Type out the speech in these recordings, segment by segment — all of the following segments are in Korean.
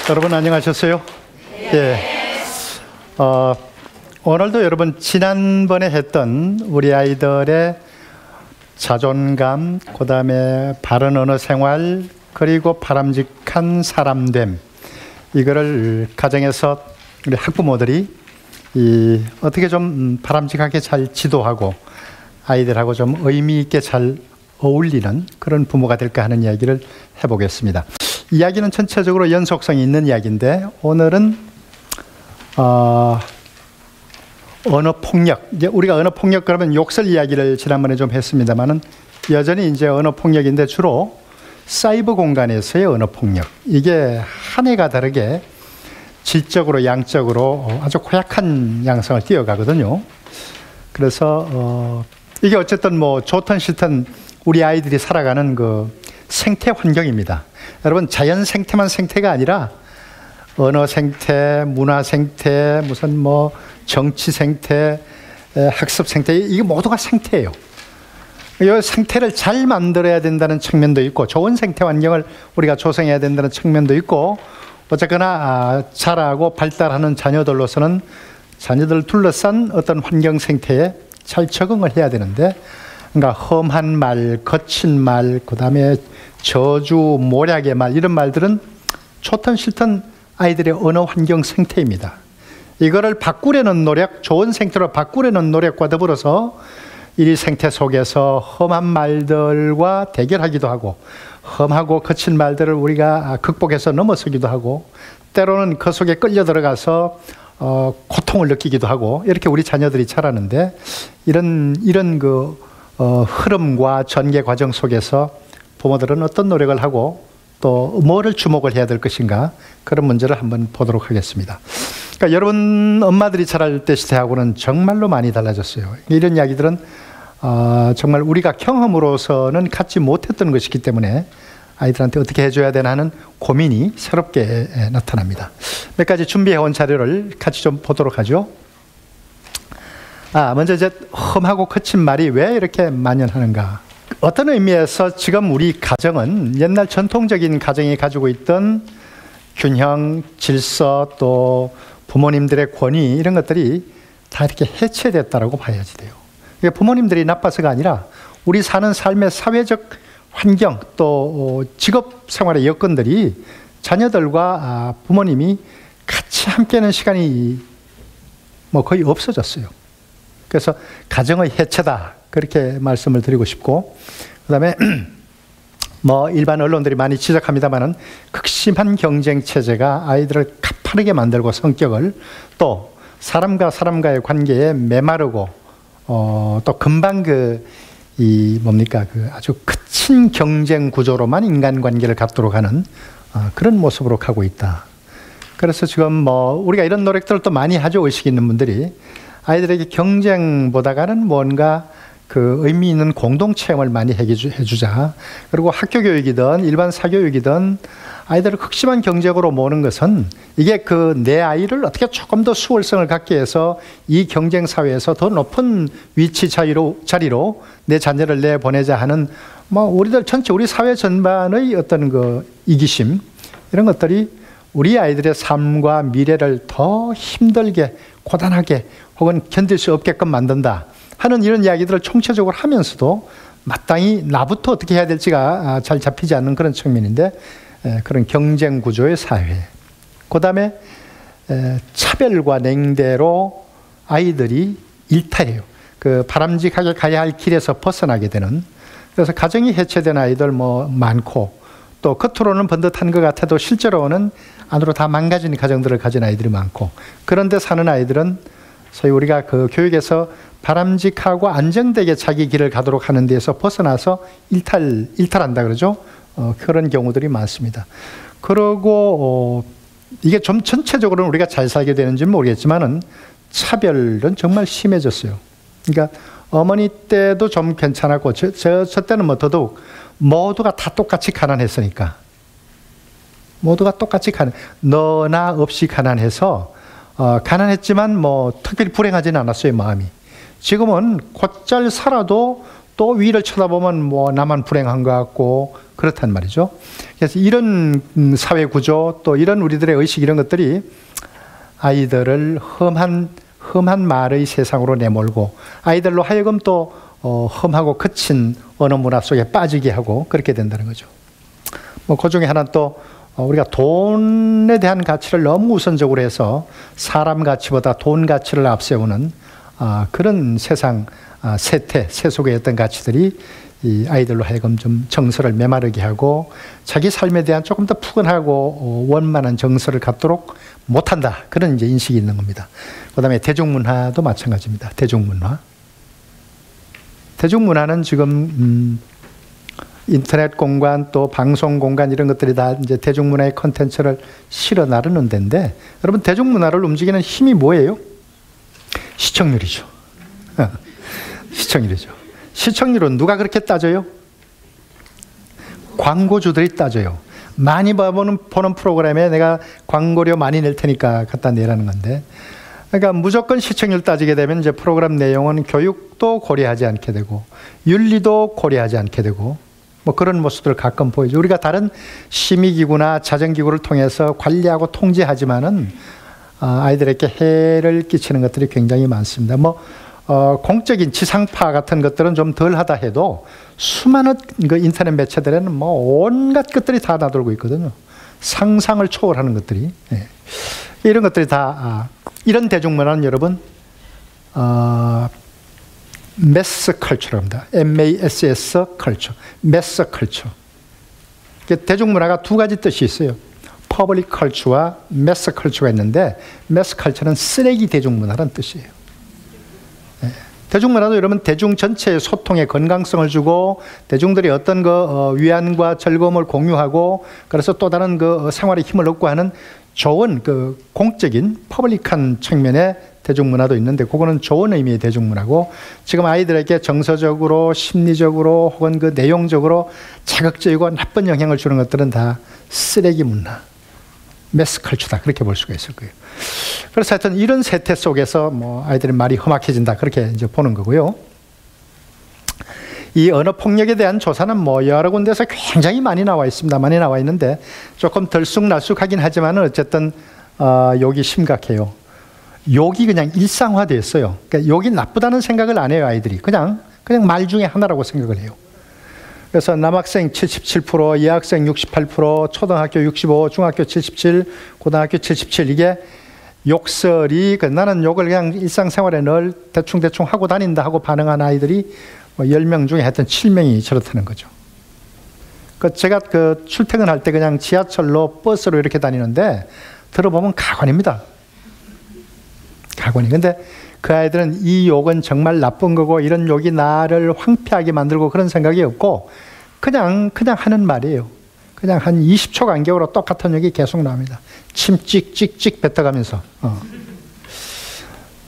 여러분 안녕하셨어요? 예. 오늘도 여러분 지난번에 했던 우리 아이들의 자존감, 그 다음에 바른 언어 생활, 그리고 바람직한 사람됨, 이거를 가정에서 우리 학부모들이 어떻게 좀 바람직하게 잘 지도하고 아이들하고 좀 의미 있게 잘 어울리는 그런 부모가 될까 하는 이야기를 해보겠습니다. 이야기는 전체적으로 연속성이 있는 이야기인데 오늘은 언어폭력, 이제 우리가 언어폭력 그러면 욕설 이야기를 지난번에 좀 했습니다만은 여전히 이제 언어폭력인데 주로 사이버 공간에서의 언어폭력, 이게 한 해가 다르게 질적으로 양적으로 아주 고약한 양상을 띄어가거든요. 그래서 이게 어쨌든 뭐 좋든 싫든 우리 아이들이 살아가는 그 생태 환경입니다. 여러분, 자연 생태만 생태가 아니라 언어 생태, 문화 생태, 무슨 뭐 정치 생태, 학습 생태, 이게 모두가 생태예요. 이 생태를 잘 만들어야 된다는 측면도 있고 좋은 생태 환경을 우리가 조성해야 된다는 측면도 있고, 어쨌거나 자라고 발달하는 자녀들로서는 자녀들을 둘러싼 어떤 환경 생태에 잘 적응을 해야 되는데, 그러니까 험한 말, 거친 말, 그 다음에 저주, 모략의 말, 이런 말들은 좋든 싫든 아이들의 언어 환경 생태입니다. 이거를 바꾸려는 노력, 좋은 생태로 바꾸려는 노력과 더불어서 이 생태 속에서 험한 말들과 대결하기도 하고, 험하고 거친 말들을 우리가 극복해서 넘어서기도 하고, 때로는 그 속에 끌려 들어가서 고통을 느끼기도 하고, 이렇게 우리 자녀들이 자라는데, 이런 그 흐름과 전개 과정 속에서 부모들은 어떤 노력을 하고 또 뭐를 주목을 해야 될 것인가, 그런 문제를 한번 보도록 하겠습니다. 그러니까 여러분 엄마들이 자랄 때 시대하고는 정말로 많이 달라졌어요. 이런 이야기들은 정말 우리가 경험으로서는 갖지 못했던 것이기 때문에 아이들한테 어떻게 해줘야 되나 하는 고민이 새롭게 나타납니다. 몇 가지 준비해온 자료를 같이 좀 보도록 하죠. 먼저 이제 험하고 거친 말이 왜 이렇게 만연하는가. 어떤 의미에서 지금 우리 가정은 옛날 전통적인 가정이 가지고 있던 균형, 질서, 또 부모님들의 권위, 이런 것들이 다 이렇게 해체됐다라고 봐야지 돼요. 부모님들이 나빠서가 아니라 우리 사는 삶의 사회적 환경, 또 직업 생활의 여건들이 자녀들과 부모님이 같이 함께하는 시간이 뭐 거의 없어졌어요. 그래서 가정의 해체다, 그렇게 말씀을 드리고 싶고, 그 다음에 뭐 일반 언론들이 많이 지적합니다만은 극심한 경쟁 체제가 아이들을 가파르게 만들고 성격을, 또 사람과 사람과의 관계에 메마르고 또 금방 아주 거친 경쟁 구조로만 인간관계를 갖도록 하는 그런 모습으로 가고 있다. 그래서 지금 뭐 우리가 이런 노력들을 또 많이 하죠. 의식 있는 분들이 아이들에게 경쟁보다가는 뭔가 그 의미 있는 공동체험을 많이 해주자. 그리고 학교 교육이든 일반 사교육이든 아이들을 극심한 경쟁으로 모는 것은 이게 내 아이를 어떻게 조금 더 수월성을 갖게 해서 이 경쟁 사회에서 더 높은 위치 자리로 내 자녀를 내보내자 하는 뭐 우리들 전체 우리 사회 전반의 어떤 그 이기심, 이런 것들이 우리 아이들의 삶과 미래를 더 힘들게, 고단하게 혹은 견딜 수 없게끔 만든다 하는 이런 이야기들을 총체적으로 하면서도 마땅히 나부터 어떻게 해야 될지가 잘 잡히지 않는 그런 측면인데, 그런 경쟁 구조의 사회, 그 다음에 차별과 냉대로 아이들이 일탈해요. 그 바람직하게 가야 할 길에서 벗어나게 되는, 그래서 가정이 해체된 아이들 뭐 많고, 또 겉으로는 번듯한 것 같아도 실제로는 안으로 다 망가진 가정들을 가진 아이들이 많고, 그런데 사는 아이들은 소위 우리가 그 교육에서 바람직하고 안정되게 자기 길을 가도록 하는 데에서 벗어나서 일탈한다 그러죠. 그런 경우들이 많습니다. 그리고 이게 좀 전체적으로는 우리가 잘 살게 되는지는 모르겠지만은 차별은 정말 심해졌어요. 그러니까 어머니 때도 좀 괜찮았고 저 때는 뭐 더더욱 모두가 다 똑같이 가난했으니까. 모두가 똑같이 너나 없이 가난해서 가난했지만 뭐 특별히 불행하지는 않았어요, 마음이. 지금은 곧잘 살아도 또 위를 쳐다보면 뭐 나만 불행한 것 같고 그렇단 말이죠. 그래서 이런 사회 구조 또 이런 우리들의 의식 이런 것들이 아이들을 험한 말의 세상으로 내몰고 아이들로 하여금 또 험하고 거친 언어 문화 속에 빠지게 하고 그렇게 된다는 거죠. 뭐 그 중에 하나는 또 우리가 돈에 대한 가치를 너무 우선적으로 해서 사람 가치보다 돈 가치를 앞세우는 그런 세상 세속의 어떤 가치들이 이 아이들로 하여금 좀 정서를 메마르게 하고 자기 삶에 대한 조금 더 푸근하고 원만한 정서를 갖도록 못한다. 그런 이제 인식이 있는 겁니다. 그 다음에 대중문화도 마찬가지입니다. 대중문화. 대중문화는 지금 인터넷 공간 또 방송 공간 이런 것들이 다 이제 대중문화의 콘텐츠를 실어 나르는 데인데 여러분 대중문화를 움직이는 힘이 뭐예요? 시청률이죠. 시청률이죠. 시청률은 누가 그렇게 따져요? 광고주들이 따져요. 많이 보는 프로그램에 내가 광고료 많이 낼 테니까 갖다 내라는 건데 그러니까 무조건 시청률 따지게 되면 이제 프로그램 내용은 교육도 고려하지 않게 되고 윤리도 고려하지 않게 되고 뭐 그런 모습들을 가끔 보이죠. 우리가 다른 심의기구나 자정기구를 통해서 관리하고 통제하지만은 아이들에게 해를 끼치는 것들이 굉장히 많습니다. 뭐 공적인 지상파 같은 것들은 좀 덜하다 해도 수많은 그 인터넷 매체들에는 뭐 온갖 것들이 다 나돌고 있거든요. 상상을 초월하는 것들이. 예. 이런 것들이 다 이런 대중문화는 여러분 매스 컬처랍니다. MASS 컬처, 매스 컬처. 대중문화가 두 가지 뜻이 있어요. 퍼블릭 컬처와 매스 컬처가 있는데 매스 컬처는 쓰레기 대중문화라는 뜻이에요. 네. 대중문화도 여러분 대중 전체의 소통에 건강성을 주고 대중들이 어떤 위안과 즐거움을 공유하고 그래서 또 다른 생활의 힘을 얻고 하는 좋은 공적인 퍼블릭한 측면의 대중문화도 있는데 그거는 좋은 의미의 대중문화고 지금 아이들에게 정서적으로 심리적으로 혹은 내용적으로 자극적이고 나쁜 영향을 주는 것들은 다 쓰레기 문화, 매스컬처다 그렇게 볼 수가 있을 거예요. 그래서 하여튼 이런 세태 속에서 뭐 아이들의 말이 험악해진다 그렇게 이제 보는 거고요. 이 언어 폭력에 대한 조사는 뭐 여러 군데서 굉장히 많이 나와 있습니다. 많이 나와 있는데 조금 들쑥날쑥하긴 하지만은 어쨌든 욕이 심각해요. 욕이 그냥 일상화되었어요. 그러니까 욕이 나쁘다는 생각을 안 해요, 아이들이. 그냥 말 중에 하나라고 생각을 해요. 그래서 남학생 77%, 여학생 68%, 초등학교 65%, 중학교 77%, 고등학교 77% 이게 욕설이 나는 욕을 그냥 일상생활에 늘 대충 하고 다닌다 하고 반응한 아이들이 10명 중에 하여튼 7명이 저렇다는 거죠. 제가 출퇴근할 때 그냥 지하철로 버스로 이렇게 다니는데 들어보면 가관입니다. 가관이. 근데 그 아이들은 이 욕은 정말 나쁜 거고 이런 욕이 나를 황폐하게 만들고 그런 생각이 없고 그냥 하는 말이에요. 그냥 한 20초 간격으로 똑같은 욕이 계속 나옵니다. 침 찍찍찍 뱉어가면서.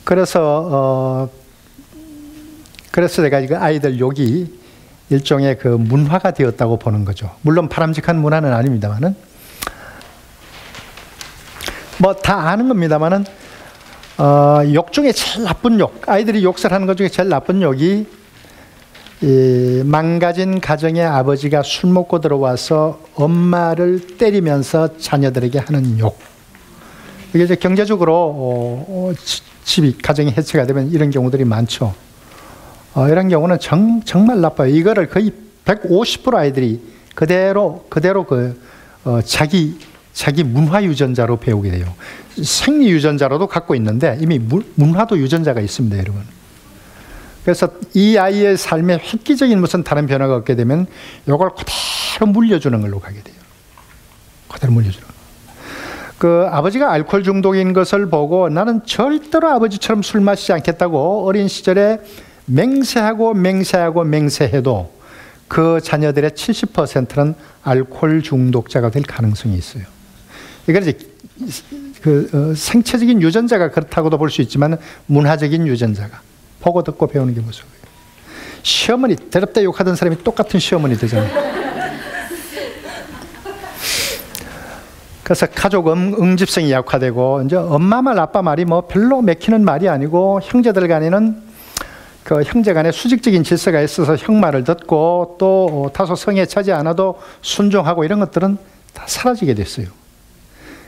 그래서 내가 이거 아이들 욕이 일종의 문화가 되었다고 보는 거죠. 물론 바람직한 문화는 아닙니다만은 뭐 다 아는 겁니다만은 욕 중에 제일 나쁜 욕, 아이들이 욕설하는 것 중에 제일 나쁜 욕이 망가진 가정의 아버지가 술 먹고 들어와서 엄마를 때리면서 자녀들에게 하는 욕. 이게 이제 경제적으로 집이 가정이 해체가 되면 이런 경우들이 많죠. 이런 경우는 정말 나빠요. 이거를 거의 150% 아이들이 그대로 자기 문화 유전자로 배우게 돼요. 생리 유전자로도 갖고 있는데 이미 문화도 유전자가 있습니다, 여러분. 그래서 이 아이의 삶에 획기적인 무슨 다른 변화가 없게 되면 이걸 그대로 물려주는 걸로 가게 돼요. 그대로 물려주는 거. 아버지가 알코올 중독인 것을 보고 나는 절대로 아버지처럼 술 마시지 않겠다고 어린 시절에 맹세해도 그 자녀들의 70%는 알코올 중독자가 될 가능성이 있어요. 이걸 이제 생체적인 유전자가 그렇다고도 볼 수 있지만 문화적인 유전자가 보고 듣고 배우는 게 무서워요. 시어머니 대답다 욕하던 사람이 똑같은 시어머니 되잖아요. 그래서 가족 응집성이 약화되고 이제 엄마 말 아빠 말이 뭐 별로 맥히는 말이 아니고 형제들 간에는 그 형제 간에 수직적인 질서가 있어서 형 말을 듣고 또 다소 성에 차지 않아도 순종하고 이런 것들은 다 사라지게 됐어요.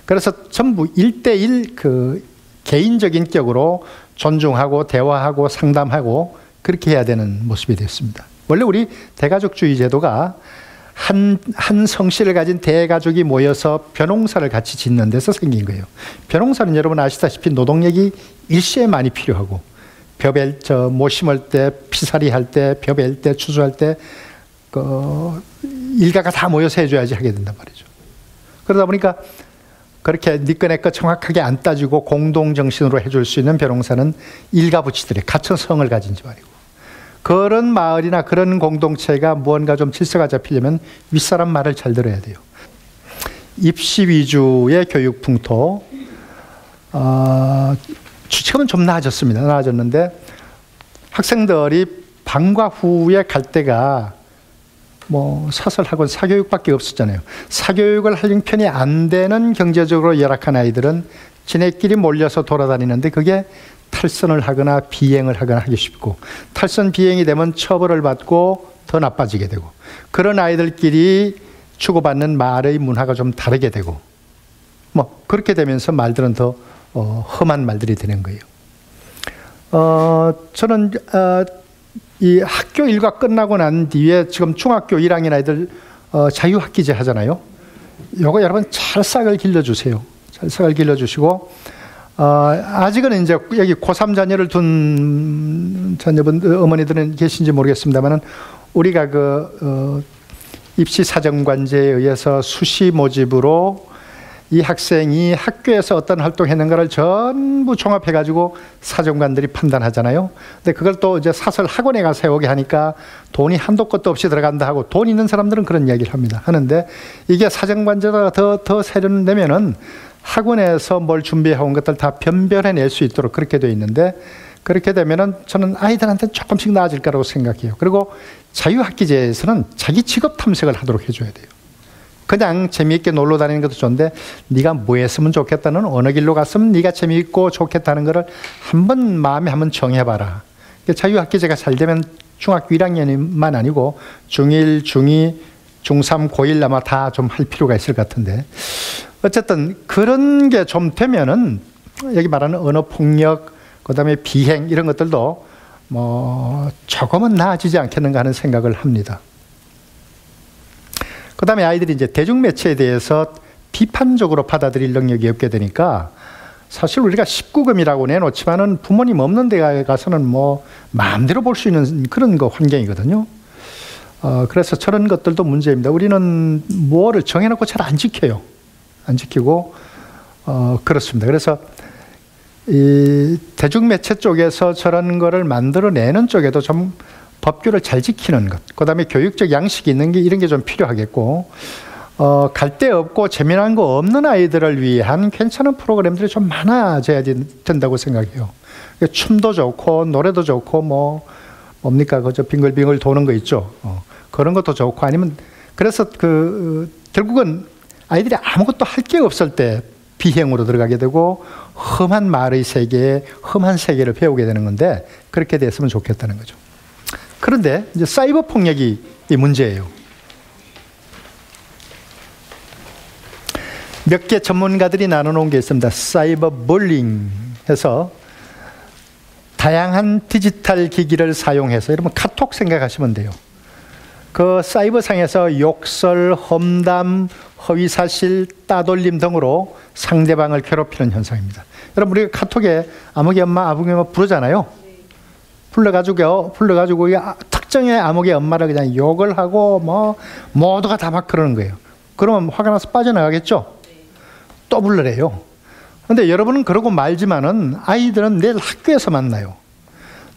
그래서 전부 1대1 그 개인적인 격으로 존중하고 대화하고 상담하고 그렇게 해야 되는 모습이 됐습니다. 원래 우리 대가족주의 제도가 한 성씨를 가진 대가족이 모여서 벼농사를 같이 짓는 데서 생긴 거예요. 벼농사는 여러분 아시다시피 노동력이 일시에 많이 필요하고 모 심을 때, 피살이 할 때, 벼 벨 때, 추수할 때 일가가 다 모여서 해줘야지 하게 된단 말이죠. 그러다 보니까 그렇게 네 거 내 거 정확하게 안 따지고 공동정신으로 해줄 수 있는 벼농사는 일가부치들이 갖춘 성을 가진 집안이고, 그런 마을이나 그런 공동체가 무언가 좀 질서가 잡히려면 윗사람 말을 잘 들어야 돼요. 입시 위주의 교육 풍토, 지금은 좀 나아졌습니다. 나아졌는데 학생들이 방과 후에 갈 때가 뭐 사설학원 사교육밖에 없었잖아요. 사교육을 할 형편이 안 되는 경제적으로 열악한 아이들은 지네끼리 몰려서 돌아다니는데 그게 탈선을 하거나 비행을 하거나 하기 쉽고, 탈선 비행이 되면 처벌을 받고 더 나빠지게 되고, 그런 아이들끼리 주고받는 말의 문화가 좀 다르게 되고, 뭐 그렇게 되면서 말들은 더 험한 말들이 되는 거예요. 저는 이 학교 일과 끝나고 난 뒤에 지금 중학교 1학년 아이들 자유학기제 하잖아요. 요거 여러분 잘 싹을 길러주세요. 잘 싹을 길러주시고, 아직은 이제 여기 고3 자녀를 둔 자녀분들, 어머니들은 계신지 모르겠습니다만은 우리가 입시 사정관제에 의해서 수시 모집으로 이 학생이 학교에서 어떤 활동했는가를 전부 종합해가지고 사정관들이 판단하잖아요. 근데 그걸 또 이제 사설 학원에 가서 해오게 하니까 돈이 한도 끝도 없이 들어간다 하고, 돈 있는 사람들은 그런 이야기를 합니다. 하는데 이게 사정관제가 더 세련되면은 학원에서 뭘 준비해온 것들 다 변별해낼 수 있도록 그렇게 되어 있는데, 그렇게 되면은 저는 아이들한테 조금씩 나아질 거라고 생각해요. 그리고 자유학기제에서는 자기 직업 탐색을 하도록 해줘야 돼요. 그냥 재미있게 놀러 다니는 것도 좋은데 네가 뭐 했으면 좋겠다는, 어느 길로 갔으면 네가 재미있고 좋겠다는 거를 한번 마음에 한번 정해봐라. 자유학기제가 잘 되면 중학교 1학년만 아니고 중1, 중2, 중3, 고1 아마 다 좀 할 필요가 있을 것 같은데, 어쨌든 그런 게 좀 되면은 여기 말하는 언어폭력, 그 다음에 비행 이런 것들도 뭐 조금은 나아지지 않겠는가 하는 생각을 합니다. 그 다음에 아이들이 이제 대중매체에 대해서 비판적으로 받아들일 능력이 없게 되니까, 사실 우리가 19금이라고 내놓지만은 부모님 없는 데 가서는 뭐 마음대로 볼 수 있는 그런 환경이거든요. 그래서 저런 것들도 문제입니다. 우리는 뭐를 정해놓고 잘 안 지켜요. 안 지키고, 그렇습니다. 그래서 이 대중매체 쪽에서 저런 거를 만들어내는 쪽에도 좀 법규를 잘 지키는 것, 그 다음에 교육적 양식이 있는 게, 이런 게 좀 필요하겠고, 갈데 없고 재미난 거 없는 아이들을 위한 괜찮은 프로그램들이 좀 많아져야 된다고 생각해요. 춤도 좋고, 노래도 좋고, 뭡니까? 그저 빙글빙글 도는 거 있죠. 그런 것도 좋고, 아니면, 그래서 결국은 아이들이 아무것도 할 게 없을 때 비행으로 들어가게 되고, 험한 말의 세계에, 험한 세계를 배우게 되는 건데, 그렇게 됐으면 좋겠다는 거죠. 그런데 이제 사이버 폭력이 이 문제예요. 몇 개 전문가들이 나눠놓은 게 있습니다. 사이버 불링 해서 다양한 디지털 기기를 사용해서, 여러분 카톡 생각하시면 돼요. 그 사이버상에서 욕설, 험담, 허위사실, 따돌림 등으로 상대방을 괴롭히는 현상입니다. 여러분 우리가 카톡에 아무개 엄마, 아무개 엄마 부르잖아요. 불러가지고 특정의 아무개 엄마를 그냥 욕을 하고 모두가 다 막 그러는 거예요. 그러면 화가 나서 빠져나가겠죠? 또 불러래요. 근데 여러분은 그러고 말지만은 아이들은 내일 학교에서 만나요.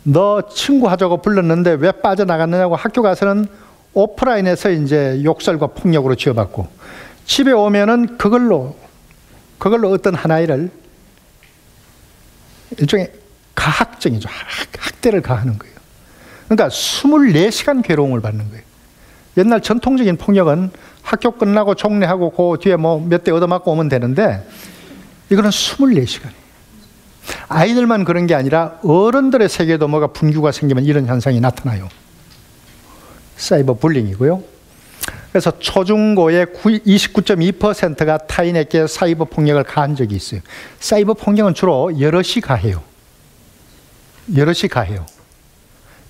너 친구 하자고 불렀는데 왜 빠져나갔느냐고 학교 가서는 오프라인에서 이제 욕설과 폭력으로 지어받고, 집에 오면은 그걸로 그걸로 어떤 한 아이를 일종의 가학정이죠. 학대를 가하는 거예요. 그러니까 24시간 괴로움을 받는 거예요. 옛날 전통적인 폭력은 학교 끝나고 종례하고 그 뒤에 뭐 몇 대 얻어맞고 오면 되는데 이거는 24시간이에요. 아이들만 그런 게 아니라 어른들의 세계에도 뭐가 분규가 생기면 이런 현상이 나타나요. 사이버 불링이고요. 그래서 초중고의 29.2%가 타인에게 사이버 폭력을 가한 적이 있어요. 사이버 폭력은 주로 여럿이 가해요. 여럿이 가해요.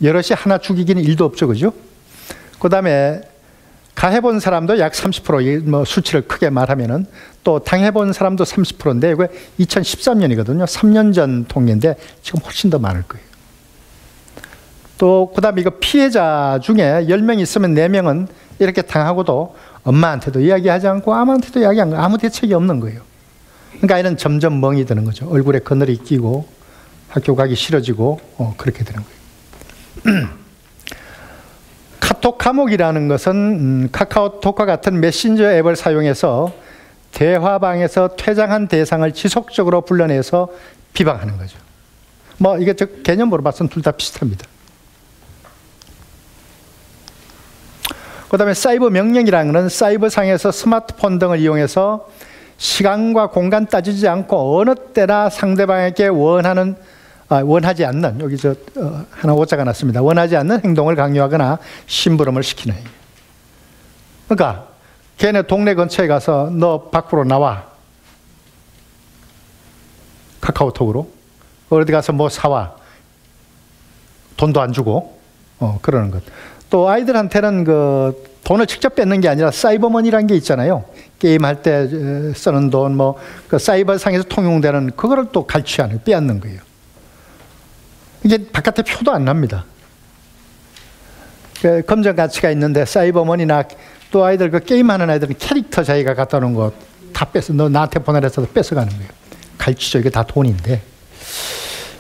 여럿이 하나 죽이기는 일도 없죠, 그죠? 그 다음에 가해본 사람도 약 30%, 뭐 수치를 크게 말하면은 또 당해본 사람도 30%인데 이거 2013년이거든요. 3년 전 통계인데 지금 훨씬 더 많을 거예요. 또 그다음에 이거 피해자 중에 10명 있으면 4명은 이렇게 당하고도 엄마한테도 이야기하지 않고 아무한테도 이야기 안 하고 아무 대책이 없는 거예요. 그러니까 아이는 점점 멍이 드는 거죠. 얼굴에 그늘이 끼고 학교 가기 싫어지고 그렇게 되는 거예요. 카톡 감옥이라는 것은 카카오톡과 같은 메신저 앱을 사용해서 대화방에서 퇴장한 대상을 지속적으로 불러내서 비방하는 거죠. 뭐 이게 개념으로 봐서는 둘 다 비슷합니다. 그 다음에 사이버 명령이라는 것은 사이버상에서 스마트폰 등을 이용해서 시간과 공간 따지지 않고 어느 때나 상대방에게 원하지 않는, 여기 하나 오자가 났습니다. 원하지 않는 행동을 강요하거나 심부름을 시키는 행위. 그러니까 걔네 동네 근처에 가서 너 밖으로 나와. 카카오톡으로. 어디 가서 뭐 사와. 돈도 안 주고. 그러는 것. 또 아이들한테는 그 돈을 직접 뺏는 게 아니라 사이버머니라는 게 있잖아요. 게임할 때 쓰는 돈, 뭐 그 사이버상에서 통용되는 그거를 또 갈취하는, 빼앗는 거예요. 이게 바깥에 표도 안 납니다. 그 검정 가치가 있는데 사이버머니나 또 아이들 그 게임하는 아이들은 캐릭터 자기가 갖다 놓은 거 다 뺏어, 너 나한테 보내라서 뺏어가는 거예요. 갈취죠. 이게 다 돈인데.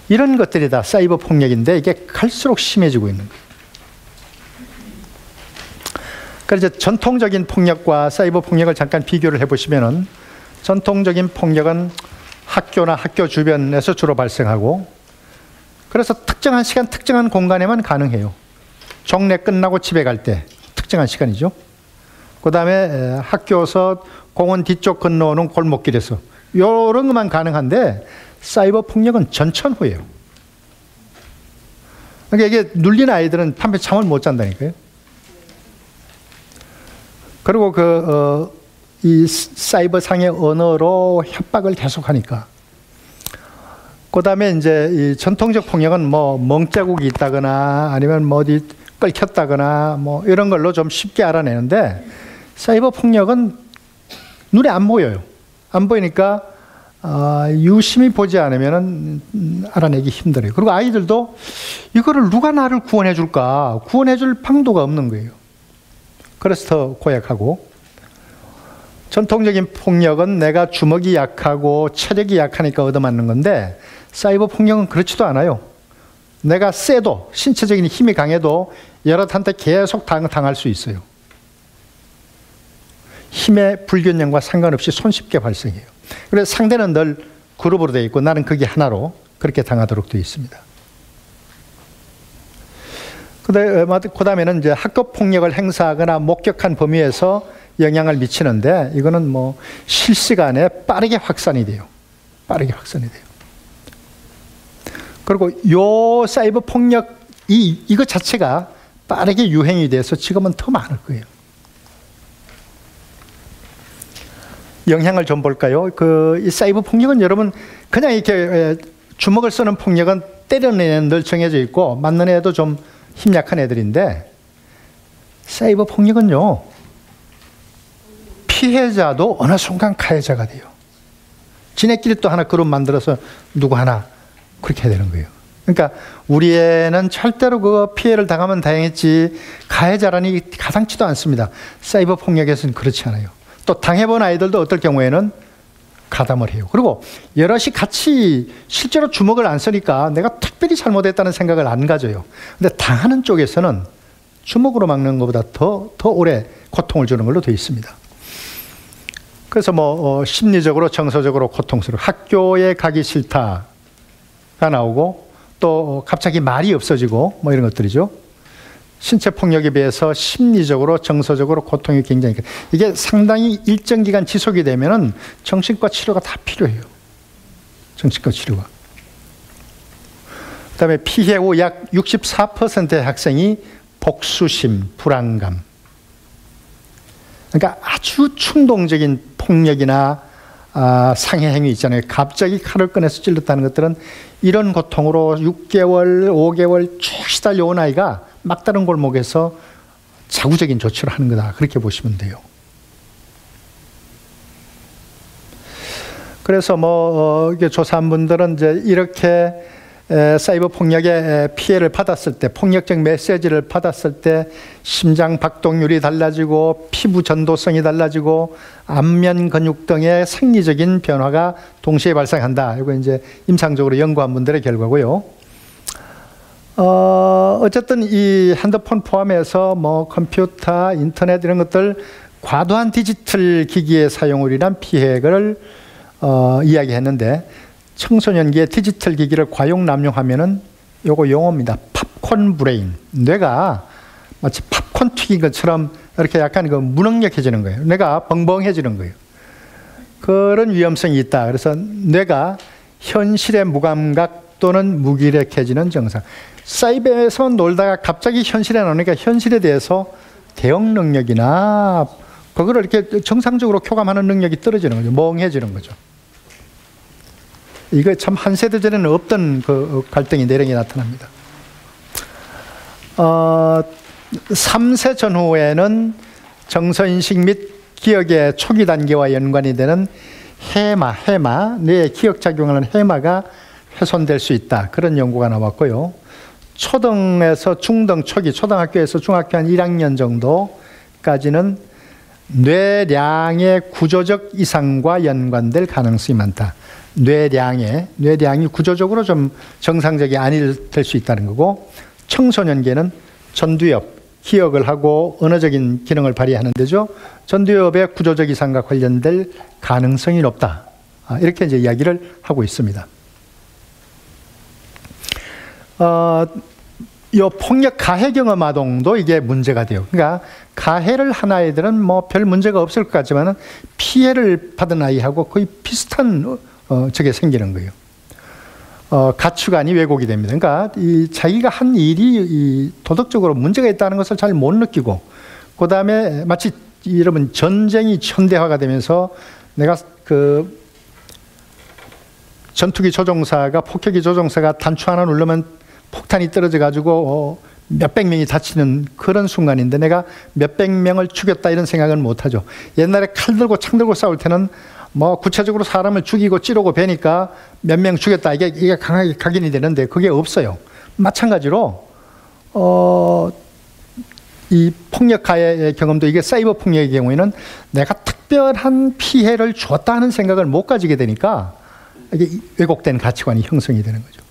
이런 것들이 다 사이버 폭력인데 이게 갈수록 심해지고 있는 거예요. 그래서 전통적인 폭력과 사이버 폭력을 잠깐 비교를 해보시면은 전통적인 폭력은 학교나 학교 주변에서 주로 발생하고 그래서 특정한 시간, 특정한 공간에만 가능해요. 종례 끝나고 집에 갈 때 특정한 시간이죠. 그 다음에 학교에서 공원 뒤쪽 건너오는 골목길에서 이런 것만 가능한데 사이버 폭력은 전천후예요. 그러니까 이게 눌린 아이들은 밤에 잠을 못 잔다니까요. 그리고 이 사이버상의 언어로 협박을 계속하니까. 그 다음에 이제 이 전통적 폭력은 뭐 멍자국이 있다거나 아니면 뭐 어디 끓혔다거나 뭐 이런 걸로 좀 쉽게 알아내는데 사이버 폭력은 눈에 안 보여요. 안 보이니까 유심히 보지 않으면 알아내기 힘들어요. 그리고 아이들도 이거를 누가 나를 구원해 줄까? 구원해 줄 방도가 없는 거예요. 그래서 더 고약하고 전통적인 폭력은 내가 주먹이 약하고 체력이 약하니까 얻어맞는 건데 사이버 폭력은 그렇지도 않아요. 내가 세도 신체적인 힘이 강해도 여럿한테 계속 당할 수 있어요. 힘의 불균형과 상관없이 손쉽게 발생해요. 그래서 상대는 늘 그룹으로 되어 있고 나는 그게 하나로 그렇게 당하도록 되어 있습니다. 그 다음에는 이제 학교 폭력을 행사하거나 목격한 범위에서 영향을 미치는데 이거는 뭐 실시간에 빠르게 확산이 돼요. 빠르게 확산이 돼요. 그리고 요 사이버 폭력 이거 자체가 빠르게 유행이 돼서 지금은 더 많을 거예요. 영향을 좀 볼까요? 이 사이버 폭력은 여러분 그냥 이렇게 주먹을 쓰는 폭력은 때리는 애는 늘 정해져 있고 맞는 애도 좀 힘 약한 애들인데 사이버 폭력은요 피해자도 어느 순간 가해자가 돼요. 지네끼리 또 하나 그룹 만들어서 누구 하나 그렇게 해야 되는 거예요. 그러니까 우리 애는 절대로 그 피해를 당하면 다행했지 가해자라니 가당치도 않습니다. 사이버 폭력에서는 그렇지 않아요. 또 당해본 아이들도 어떨 경우에는 가담을 해요. 그리고 여럿이 같이 실제로 주먹을 안 쓰니까 내가 특별히 잘못했다는 생각을 안 가져요. 근데 당하는 쪽에서는 주먹으로 막는 것보다 더 오래 고통을 주는 걸로 되어 있습니다. 그래서 심리적으로 정서적으로 고통스러워 학교에 가기 싫다가 나오고 또 갑자기 말이 없어지고 이런 것들이죠. 신체 폭력에 비해서 심리적으로 정서적으로 고통이 굉장히 이게 상당히 일정 기간 지속이 되면은 정신과 치료가 다 필요해요. 정신과 치료가. 그다음에 피해 후 약 64%의 학생이 복수심, 불안감. 그러니까 아주 충동적인 폭력이나 상해 행위 있잖아요. 갑자기 칼을 꺼내서 찔렀다는 것들은 이런 고통으로 6개월, 5개월 쭉 시달려온 아이가 막다른 골목에서 자구적인 조치를 하는 거다. 그렇게 보시면 돼요. 그래서 조사한 분들은 이제 이렇게 사이버 폭력의 피해를 받았을 때, 폭력적 메시지를 받았을 때 심장 박동률이 달라지고 피부 전도성이 달라지고 안면 근육 등의 생리적인 변화가 동시에 발생한다. 이거 이제 임상적으로 연구한 분들의 결과고요. 어쨌든 이 핸드폰 포함해서 컴퓨터, 인터넷 이런 것들 과도한 디지털 기기의 사용으로 인한 피해를 이야기했는데, 청소년기에 디지털 기기를 과용 남용하면은 요거 용어입니다. 팝콘 브레인. 뇌가 마치 팝콘 튀긴 것처럼 이렇게 약간 무능력해지는 거예요. 뇌가 벙벙해지는 거예요. 그런 위험성이 있다. 그래서 뇌가 현실의 무감각 또는 무기력해지는 증상. 사이버에서 놀다가 갑자기 현실에 나오니까 현실에 대해서 대응 능력이나 그거를 이렇게 정상적으로 교감하는 능력이 떨어지는 거죠. 멍해지는 거죠. 이거 참 한 세대 전에는 없던 그 갈등이 내령이 나타납니다. 3세 전후에는 정서인식 및 기억의 초기 단계와 연관이 되는 해마, 뇌의 기억작용하는 해마가 훼손될 수 있다. 그런 연구가 나왔고요. 초등에서 중등 초기, 초등학교에서 중학교 한 1학년 정도까지는 뇌량의 구조적 이상과 연관될 가능성이 많다. 뇌량이 구조적으로 좀 정상적이 아닐 수 있다는 거고, 청소년기에는 전두엽, 기억을 하고 언어적인 기능을 발휘하는 데죠. 전두엽의 구조적 이상과 관련될 가능성이 높다. 이렇게 이제 이야기를 하고 있습니다. 이 폭력 가해 경험 아동도 이게 문제가 돼요. 그러니까 가해를 한 아이들은 별 문제가 없을 것 같지만 피해를 받은 아이하고 거의 비슷한 저게 생기는 거예요. 가치관이 왜곡이 됩니다. 그러니까 자기가 한 일이 도덕적으로 문제가 있다는 것을 잘 못 느끼고, 그 다음에 마치 여러분 전쟁이 현대화가 되면서 내가 전투기 조종사가, 폭격기 조종사가 단추 하나 누르면 폭탄이 떨어져 가지고 몇백 명이 다치는 그런 순간인데, 내가 몇백 명을 죽였다 이런 생각은 못 하죠. 옛날에 칼 들고 창 들고 싸울 때는 구체적으로 사람을 죽이고 찌르고 베니까 몇 명 죽였다 이게 강하게 각인이 되는데 그게 없어요. 마찬가지로 이 폭력 가해의 경험도, 이게 사이버 폭력의 경우에는 내가 특별한 피해를 줬다 하는 생각을 못 가지게 되니까 이게 왜곡된 가치관이 형성이 되는 거죠.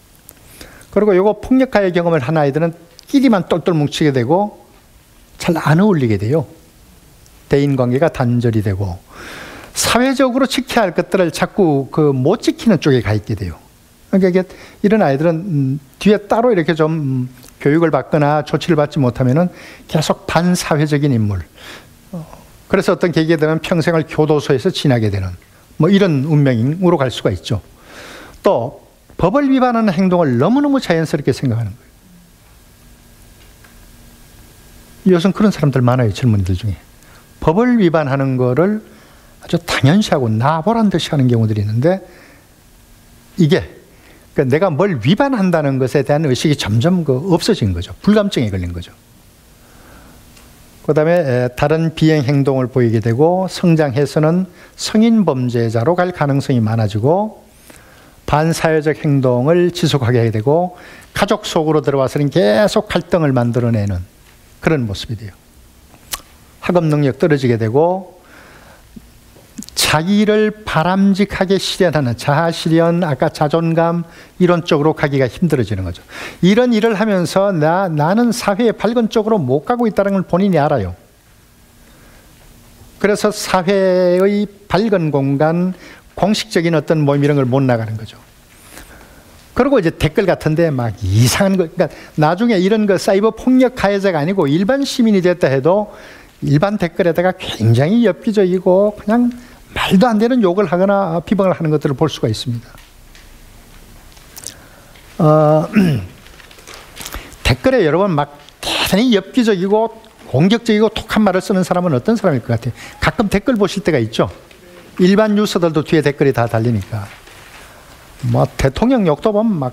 그리고 요거 폭력 가해 경험을 한 아이들은 끼리만 똘똘 뭉치게 되고 잘 안 어울리게 돼요. 대인관계가 단절이 되고 사회적으로 지켜야 할 것들을 자꾸 못 지키는 쪽에 가 있게 돼요. 그러니까 이런 아이들은 뒤에 따로 이렇게 좀 교육을 받거나 조치를 받지 못하면은 계속 반사회적인 인물. 그래서 어떤 계기가 되면 평생을 교도소에서 지나게 되는 이런 운명으로 갈 수가 있죠. 또 법을 위반하는 행동을 너무너무 자연스럽게 생각하는 거예요. 요즘 그런 사람들 많아요. 젊은이들 중에. 법을 위반하는 거를 아주 당연시하고 나보란 듯이 하는 경우들이 있는데, 이게 그러니까 내가 뭘 위반한다는 것에 대한 의식이 점점 없어진 거죠. 불감증에 걸린 거죠. 그 다음에 다른 비행 행동을 보이게 되고, 성장해서는 성인 범죄자로 갈 가능성이 많아지고, 반사회적 행동을 지속하게 하게 되고, 가족 속으로 들어와서는 계속 갈등을 만들어내는 그런 모습이 돼요. 학업 능력 떨어지게 되고, 자기를 바람직하게 실현하는 자아실현, 아까 자존감 이런 쪽으로 가기가 힘들어지는 거죠. 이런 일을 하면서 나는 사회의 밝은 쪽으로 못 가고 있다는 걸 본인이 알아요. 그래서 사회의 밝은 공간, 공식적인 어떤 모임 이런 걸 못 나가는 거죠. 그리고 이제 댓글 같은데 막 이상한 거, 그러니까 나중에 이런 거 사이버 폭력 가해자가 아니고 일반 시민이 됐다 해도 일반 댓글에다가 굉장히 엽기적이고 그냥 말도 안 되는 욕을 하거나 비방을 하는 것들을 볼 수가 있습니다. 댓글에 여러분 막 대단히 엽기적이고 공격적이고 톡한 말을 쓰는 사람은 어떤 사람일 것 같아요? 가끔 댓글 보실 때가 있죠. 일반 뉴스들도 뒤에 댓글이 다 달리니까 뭐 대통령 욕도 보면 막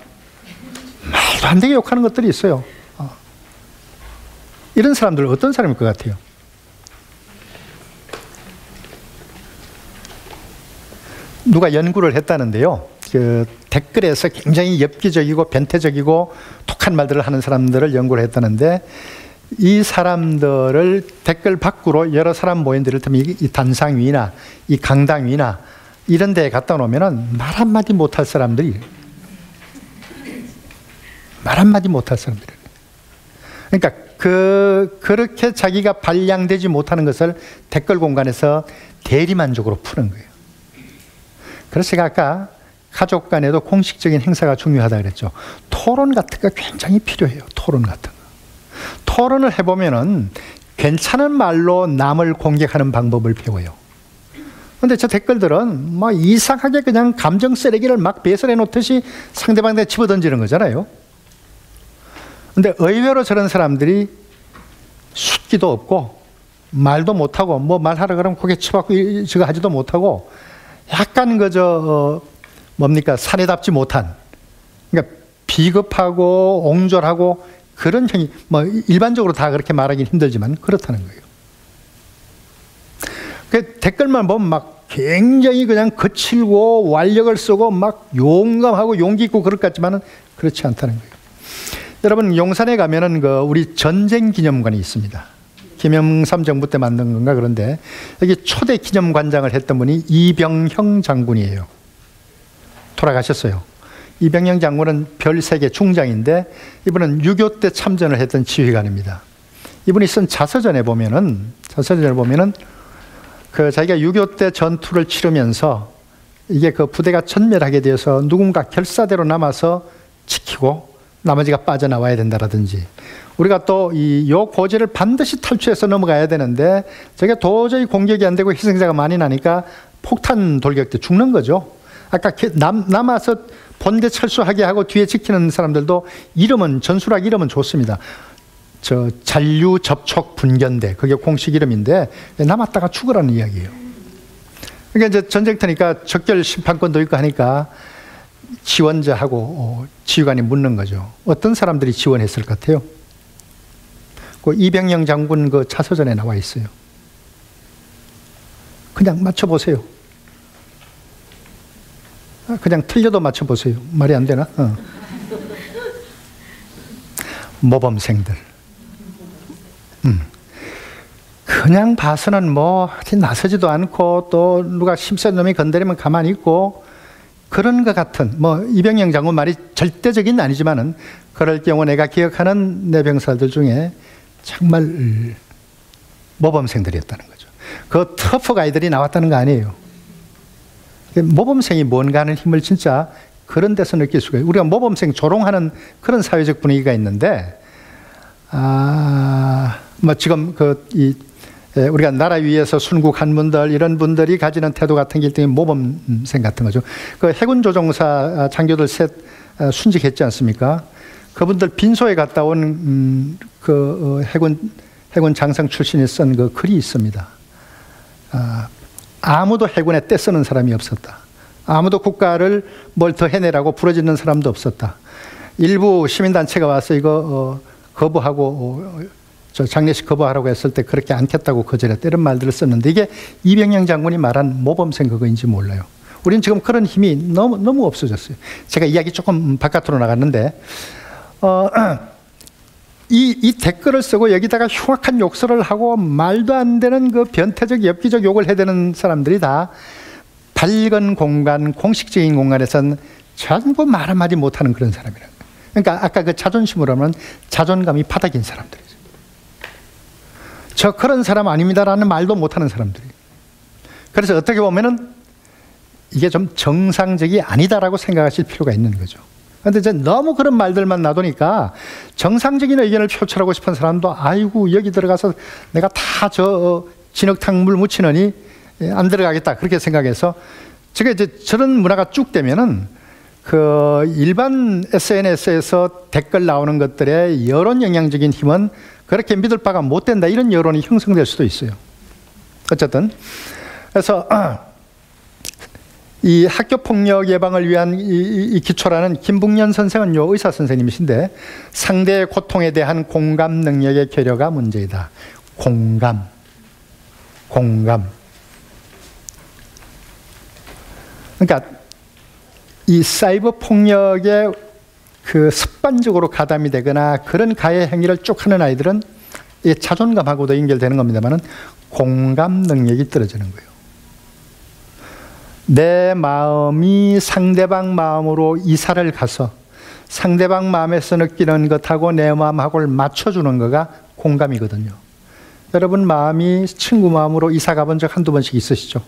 말도 안 되게 욕하는 것들이 있어요. 이런 사람들 어떤 사람일 것 같아요? 누가 연구를 했다는데요. 그 댓글에서 굉장히 엽기적이고 변태적이고 톡한 말들을 하는 사람들을 연구를 했다는데 이 사람들을 댓글 밖으로 여러 사람 모임들, 이를테면 이 단상 위나 이 강당 위나 이런 데에 갖다 놓으면 말 한마디 못할 사람들이 말 한마디 못할 사람들이 그러니까 그렇게 자기가 발량되지 못하는 것을 댓글 공간에서 대리만족으로 푸는 거예요. 그래서 제가 아까 가족 간에도 공식적인 행사가 중요하다 그랬죠. 토론 같은 거 굉장히 필요해요. 토론 같은 거. 토론을 해보면은 괜찮은 말로 남을 공격하는 방법을 배워요. 근데 저 댓글들은 뭐 이상하게 그냥 감정 쓰레기를 막 배설해 놓듯이 상대방한테 집어던지는 거잖아요. 근데 의외로 저런 사람들이 숫기도 없고 말도 못하고 뭐 말하라 그러면 고개 쳐박고 저거 하지도 못하고 약간 그저 뭡니까 사내답지 못한 그러니까 비겁하고 옹졸하고 그런 형이 뭐 일반적으로 다 그렇게 말하기는 힘들지만 그렇다는 거예요. 그 댓글만 보면 막 굉장히 그냥 거칠고 완력을 쓰고 막 용감하고 용기 있고 그럴 것 같지만은 그렇지 않다는 거예요. 여러분 용산에 가면은 그 우리 전쟁 기념관이 있습니다. 김영삼 정부 때 만든 건가 그런데 여기 초대 기념관장을 했던 분이 이병형 장군이에요. 돌아가셨어요. 이병영 장군은 별세계 중장인데 이분은 6.25 때 참전을 했던 지휘관입니다. 이분이 쓴 자서전에 보면은 그 자기가 6.25 때 전투를 치르면서 이게 그 부대가 전멸하게 되어서 누군가 결사대로 남아서 지키고 나머지가 빠져나와야 된다라든지 우리가 또 요 고지를 반드시 탈출해서 넘어가야 되는데 저게 도저히 공격이 안 되고 희생자가 많이 나니까 폭탄 돌격 때 죽는 거죠. 아까 남아서 본대 철수하게 하고 뒤에 지키는 사람들도 이름은 전술학 이름은 좋습니다. 저 잔류 접촉 분견대 그게 공식 이름인데 남았다가 죽으라는 이야기예요. 그러니까 이제 전쟁터니까 적결 심판권도 있고 하니까 지원자하고 지휘관이 묻는 거죠. 어떤 사람들이 지원했을 것 같아요? 그 이병영 장군 그 자서전에 나와 있어요. 그냥 맞춰보세요. 그냥 틀려도 맞춰보세요. 말이 안 되나? 모범생들. 그냥 봐서는 뭐 나서지도 않고 또 누가 심센 놈이 건드리면 가만히 있고 그런 것 같은 뭐 이병영 장군 말이 절대적인 아니지만은 그럴 경우 내가 기억하는 내병사들 중에 정말 모범생들이었다는 거죠. 그 터프 가이들이 나왔다는 거 아니에요. 모범생이 뭔가 하는 힘을 진짜 그런 데서 느낄 수가 있어요. 우리가 모범생 조롱하는 그런 사회적 분위기가 있는데, 뭐 지금 우리가 나라 위에서 순국한 분들, 이런 분들이 가지는 태도 같은 게 일종의 모범생 같은 거죠. 그 해군 조종사 장교들 셋 순직했지 않습니까? 그분들 빈소에 갔다 온 해군 장성 출신이 쓴 그 글이 있습니다. 아무도 해군에 떼쓰는 사람이 없었다. 아무도 국가를 뭘 더 해내라고 부러지는 사람도 없었다. 일부 시민단체가 와서 이거 거부하고 저 장례식 거부하라고 했을 때 그렇게 않겠다고 거절했다. 이런 말들을 썼는데 이게 이병영 장군이 말한 모범생 그거인지 몰라요. 우리는 지금 그런 힘이 너무 없어졌어요. 제가 이야기 조금 바깥으로 나갔는데 이 댓글을 쓰고 여기다가 흉악한 욕설을 하고 말도 안 되는 그 변태적 엽기적 욕을 해대는 사람들이 다 밝은 공간, 공식적인 공간에선 전부 말 한마디 못하는 그런 사람이라는 거예요. 그러니까 아까 그 자존심으로 하면 자존감이 바닥인 사람들이죠. 저 그런 사람 아닙니다라는 말도 못하는 사람들이에요. 그래서 어떻게 보면은 이게 좀 정상적이 아니다라고 생각하실 필요가 있는 거죠. 그런데 이제 너무 그런 말들만 놔두니까 정상적인 의견을 표출하고 싶은 사람도 아이고 여기 들어가서 내가 다 진흙탕 물 묻히느니 안 들어가겠다 그렇게 생각해서 제가 이제 저런 문화가 쭉 되면은 그 일반 SNS에서 댓글 나오는 것들의 여론 영향적인 힘은 그렇게 믿을 바가 못 된다 이런 여론이 형성될 수도 있어요. 어쨌든 그래서 이 학교폭력 예방을 위한 이 기초라는 김북년 선생은 의사 선생님이신데 상대의 고통에 대한 공감 능력의 결여가 문제이다. 공감. 그러니까 이 사이버 폭력에 그 습관적으로 가담이 되거나 그런 가해 행위를 쭉 하는 아이들은 이 자존감하고도 연결되는 겁니다만은 공감 능력이 떨어지는 거예요. 내 마음이 상대방 마음으로 이사를 가서 상대방 마음에서 느끼는 것하고 내 마음하고를 맞춰주는 거가 공감이거든요. 여러분 마음이 친구 마음으로 이사 가본 적 한두 번씩 있으시죠?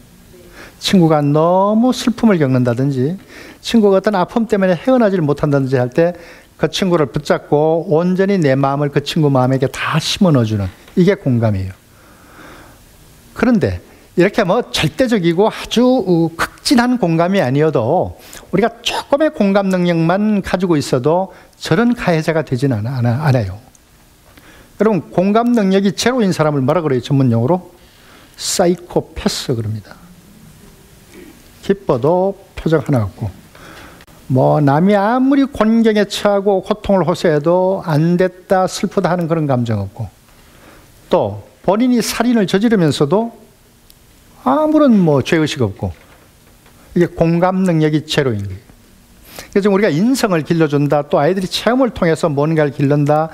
친구가 너무 슬픔을 겪는다든지 친구가 어떤 아픔 때문에 헤어나지를 못한다든지 할 때 그 친구를 붙잡고 온전히 내 마음을 그 친구 마음에게 다 심어 넣어주는 이게 공감이에요. 그런데 이렇게 뭐 절대적이고 아주 극진한 공감이 아니어도 우리가 조금의 공감 능력만 가지고 있어도 저런 가해자가 되지는 않아요. 여러분 공감 능력이 제로인 사람을 뭐라 그래요? 전문용어로 사이코패스 그럽니다. 기뻐도 표정 하나 없고 뭐 남이 아무리 곤경에 처하고 고통을 호소해도 안 됐다 슬프다 하는 그런 감정 없고 또 본인이 살인을 저지르면서도 아무런 뭐 죄의식 없고 이게 공감 능력이 제로인 거예요. 그래서 우리가 인성을 길러준다 또 아이들이 체험을 통해서 뭔가를 길른다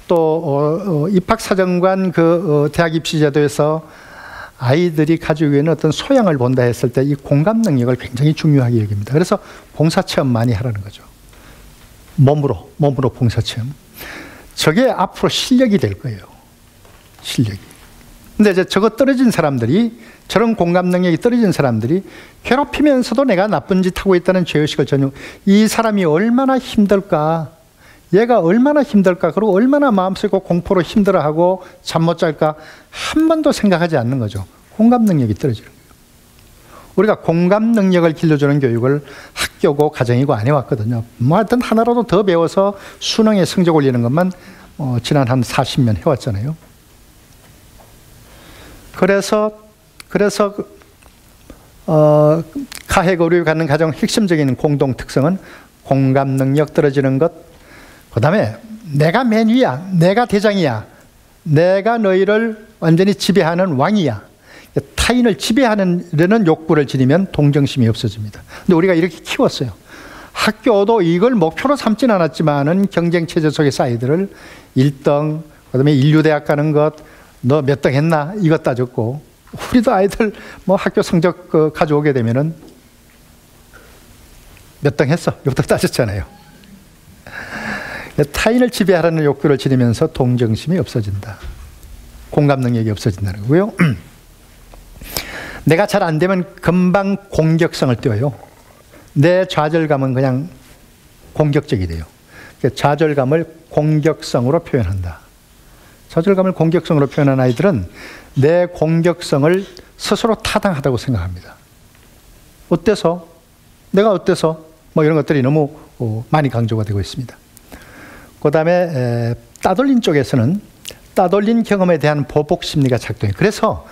또 입학사정관 대학 입시제도에서 아이들이 가지고 있는 어떤 소양을 본다 했을 때 이 공감 능력을 굉장히 중요하게 여깁니다. 그래서 봉사체험 많이 하라는 거죠. 몸으로 봉사체험. 저게 앞으로 실력이 될 거예요. 실력이. 근데 이제 저거 떨어진 사람들이 저런 공감 능력이 떨어진 사람들이 괴롭히면서도 내가 나쁜 짓 하고 있다는 죄의식을 전혀 이 사람이 얼마나 힘들까 얘가 얼마나 힘들까 그리고 얼마나 마음속에 공포로 힘들어하고 잠 못 잘까 한 번도 생각하지 않는 거죠. 공감 능력이 떨어지는 거예요. 우리가 공감 능력을 길러주는 교육을 학교고 가정이고 안 해왔거든요. 뭐 하여튼 하나라도 더 배워서 수능에 성적 올리는 것만 지난 한 40년 해왔잖아요. 그래서 가해 교육을 갖는 가장 핵심적인 공동 특성은 공감 능력 떨어지는 것 그 다음에 내가 맨 위야 내가 대장이야 내가 너희를 완전히 지배하는 왕이야 타인을 지배하는 욕구를 지니면 동정심이 없어집니다. 근데 우리가 이렇게 키웠어요. 학교도 이걸 목표로 삼진 않았지만은 경쟁체제 속에서 아이들을 1등 그 다음에 인류대학 가는 것 너 몇 등 했나 이것 따졌고 우리도 아이들 뭐 학교 성적 가져오게 되면은 몇 등 했어 이것도 따졌잖아요. 타인을 지배하라는 욕구를 지니면서 동정심이 없어진다. 공감 능력이 없어진다는 거고요. 내가 잘 안 되면 금방 공격성을 띄워요. 내 좌절감은 그냥 공격적이 돼요. 좌절감을 공격성으로 표현한다. 좌절감을 공격성으로 표현한 아이들은 내 공격성을 스스로 타당하다고 생각합니다. 어때서? 내가 어때서? 뭐 이런 것들이 너무 많이 강조가 되고 있습니다. 그 다음에 따돌린 쪽에서는 따돌린 경험에 대한 보복 심리가 작동해요. 그래서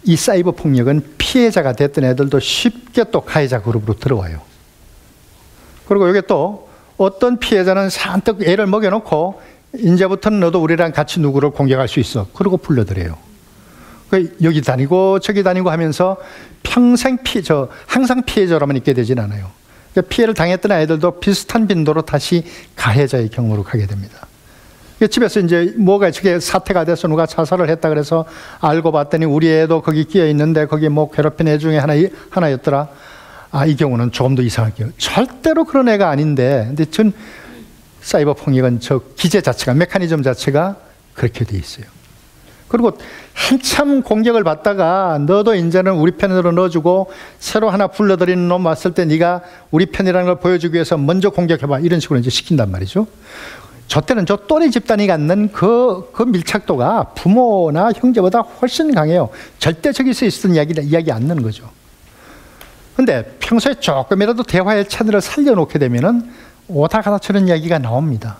이 사이버 폭력은 피해자가 됐던 애들도 쉽게 또 가해자 그룹으로 들어와요. 그리고 이게 또 어떤 피해자는 잔뜩 애를 먹여놓고 이제부터는 너도 우리랑 같이 누구를 공격할 수 있어. 그러고 불러들여요. 여기 다니고 저기 다니고 하면서 평생 항상 피해자로만 있게 되진 않아요. 피해를 당했던 아이들도 비슷한 빈도로 다시 가해자의 경우로 가게 됩니다. 집에서 이제 뭐가 저게 사태가 돼서 누가 자살을 했다 그래서 알고 봤더니 우리 애도 거기 끼어 있는데 거기 뭐 괴롭힌 애 중에 하나였더라. 이 경우는 조금 더 이상할게요. 절대로 그런 애가 아닌데, 근데 전 사이버 폭력은 저 기제 자체가 메커니즘 자체가 그렇게 돼 있어요. 그리고 한참 공격을 받다가 너도 이제는 우리 편으로 넣어주고 새로 하나 불러들이는 놈 왔을 때 네가 우리 편이라는 걸 보여주기 위해서 먼저 공격해봐. 이런 식으로 이제 시킨단 말이죠. 저 때는 저 또래 집단이 갖는 그 밀착도가 부모나 형제보다 훨씬 강해요. 절대 저기서 있었던 이야기 안 나는 거죠. 근데 평소에 조금이라도 대화의 채널을 살려놓게 되면은 오다 가다 저런 이야기가 나옵니다.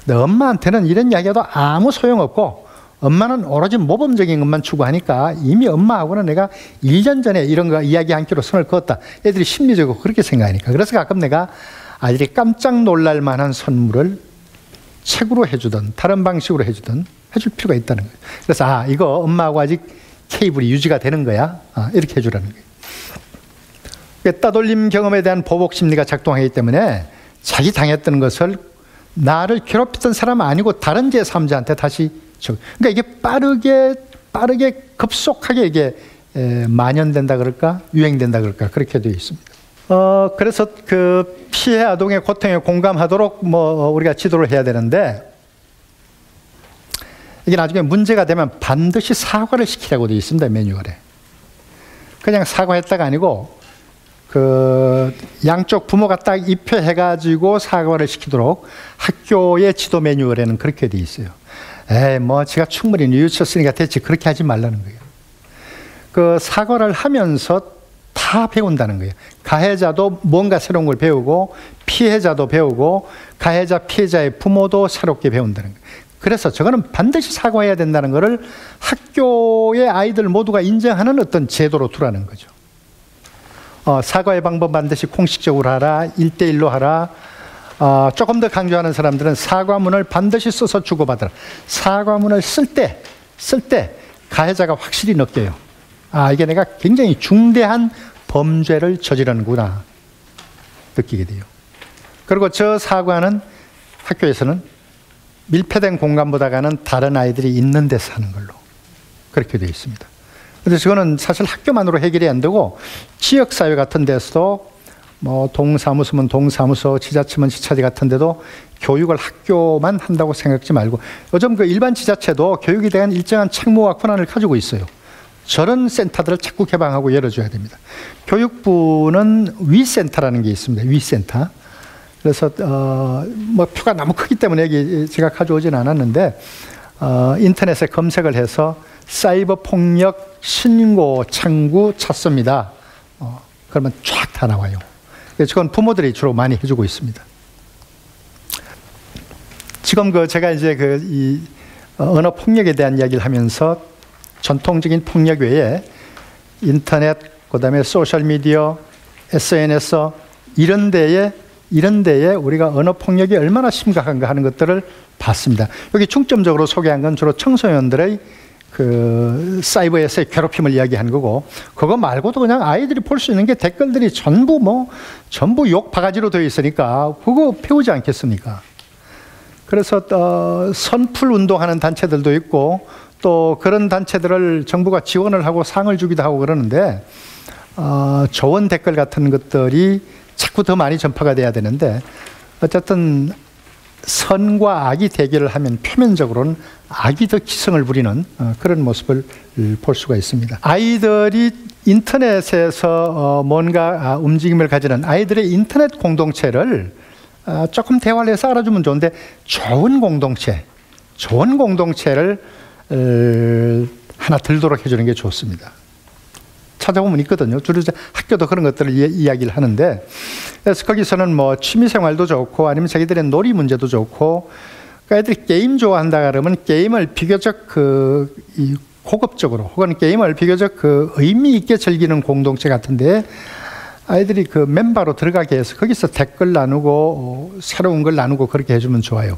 근데 엄마한테는 이런 이야기도 아무 소용없고 엄마는 오로지 모범적인 것만 추구하니까 이미 엄마하고는 내가 1년 전에 이런 거 이야기 한 끼로 선을 그었다. 애들이 심리적으로 그렇게 생각하니까. 그래서 가끔 내가 아이들이 깜짝 놀랄 만한 선물을 책으로 해주든 다른 방식으로 해주든 해줄 필요가 있다는 거예요. 그래서 이거 엄마하고 아직 케이블이 유지가 되는 거야. 이렇게 해주라는 거예요. 따돌림 경험에 대한 보복 심리가 작동하기 때문에 자기 당했던 것을 나를 괴롭혔던 사람 아니고 다른 제3자한테 다시 그러니까 이게 빠르게 급속하게 이게 만연된다 그럴까 유행된다 그럴까 그렇게 되어 있습니다. 그래서 그 피해 아동의 고통에 공감하도록 우리가 지도를 해야 되는데 이게 나중에 문제가 되면 반드시 사과를 시키라고 되어 있습니다. 매뉴얼에. 그냥 사과했다가 아니고 그 양쪽 부모가 딱 입회해가지고 사과를 시키도록 학교의 지도 매뉴얼에는 그렇게 돼 있어요. 제가 충분히 뉘우쳤으니까 됐지. 그렇게 하지 말라는 거예요. 그 사과를 하면서 다 배운다는 거예요. 가해자도 뭔가 새로운 걸 배우고 피해자도 배우고 가해자 피해자의 부모도 새롭게 배운다는 거예요. 그래서 저거는 반드시 사과해야 된다는 것을 학교의 아이들 모두가 인정하는 어떤 제도로 두라는 거죠. 사과의 방법 반드시 공식적으로 하라. 1대1로 하라. 조금 더 강조하는 사람들은 사과문을 반드시 써서 주고받으라. 사과문을 쓸 때 가해자가 확실히 느껴요. 이게 내가 굉장히 중대한 범죄를 저지르는구나 느끼게 돼요. 그리고 저 사과는 학교에서는 밀폐된 공간보다는 다른 아이들이 있는 데서 하는 걸로 그렇게 되어 있습니다. 그래서 저거는 사실 학교만으로 해결이 안 되고 지역사회 같은 데서도 동사무소면 동사무소, 지자체면 지자체 같은 데도 교육을 학교만 한다고 생각지 말고 요즘 그 일반 지자체도 교육에 대한 일정한 책무와 권한을 가지고 있어요. 저런 센터들을 자꾸 개방하고 열어줘야 됩니다. 교육부는 위센터라는 게 있습니다. 위센터. 그래서 표가 너무 크기 때문에 여기 제가 가져오진 않았는데 인터넷에 검색을 해서 사이버 폭력 신고 창구 찾습니다. 그러면 쫙 다 나와요. 그건 부모들이 주로 많이 해주고 있습니다. 지금 제가 이제 이 언어 폭력에 대한 이야기를 하면서 전통적인 폭력 외에 인터넷, 그다음에 소셜 미디어, SNS 이런 데에 우리가 언어 폭력이 얼마나 심각한가 하는 것들을 봤습니다. 여기 중점적으로 소개한 건 주로 청소년들의 그 사이버에서의 괴롭힘을 이야기한 거고, 그거 말고도 그냥 아이들이 볼 수 있는 게 댓글들이 전부 욕 바가지로 되어 있으니까 그거 배우지 않겠습니까? 그래서 선풀 운동하는 단체들도 있고 또 그런 단체들을 정부가 지원을 하고 상을 주기도 하고 그러는데 좋은 댓글 같은 것들이 자꾸 더 많이 전파가 돼야 되는데 어쨌든 선과 악이 대결을 하면 표면적으로는 악이 더 기승을 부리는 그런 모습을 볼 수가 있습니다. 아이들이 인터넷에서 뭔가 움직임을 가지는 아이들의 인터넷 공동체를 조금 대화를 해서 알아주면 좋은데 좋은 공동체를 하나 들도록 해주는 게 좋습니다. 찾아보면 있거든요. 주로 학교도 그런 것들을 이야기를 하는데, 그래서 거기서는 취미생활도 좋고 아니면 자기들의 놀이 문제도 좋고, 그러니까 애들이 게임 좋아한다 그러면 게임을 비교적 고급적으로 혹은 게임을 비교적 의미 있게 즐기는 공동체 같은데 아이들이 그 멤버로 들어가게 해서 거기서 댓글 나누고 새로운 걸 나누고 그렇게 해주면 좋아요.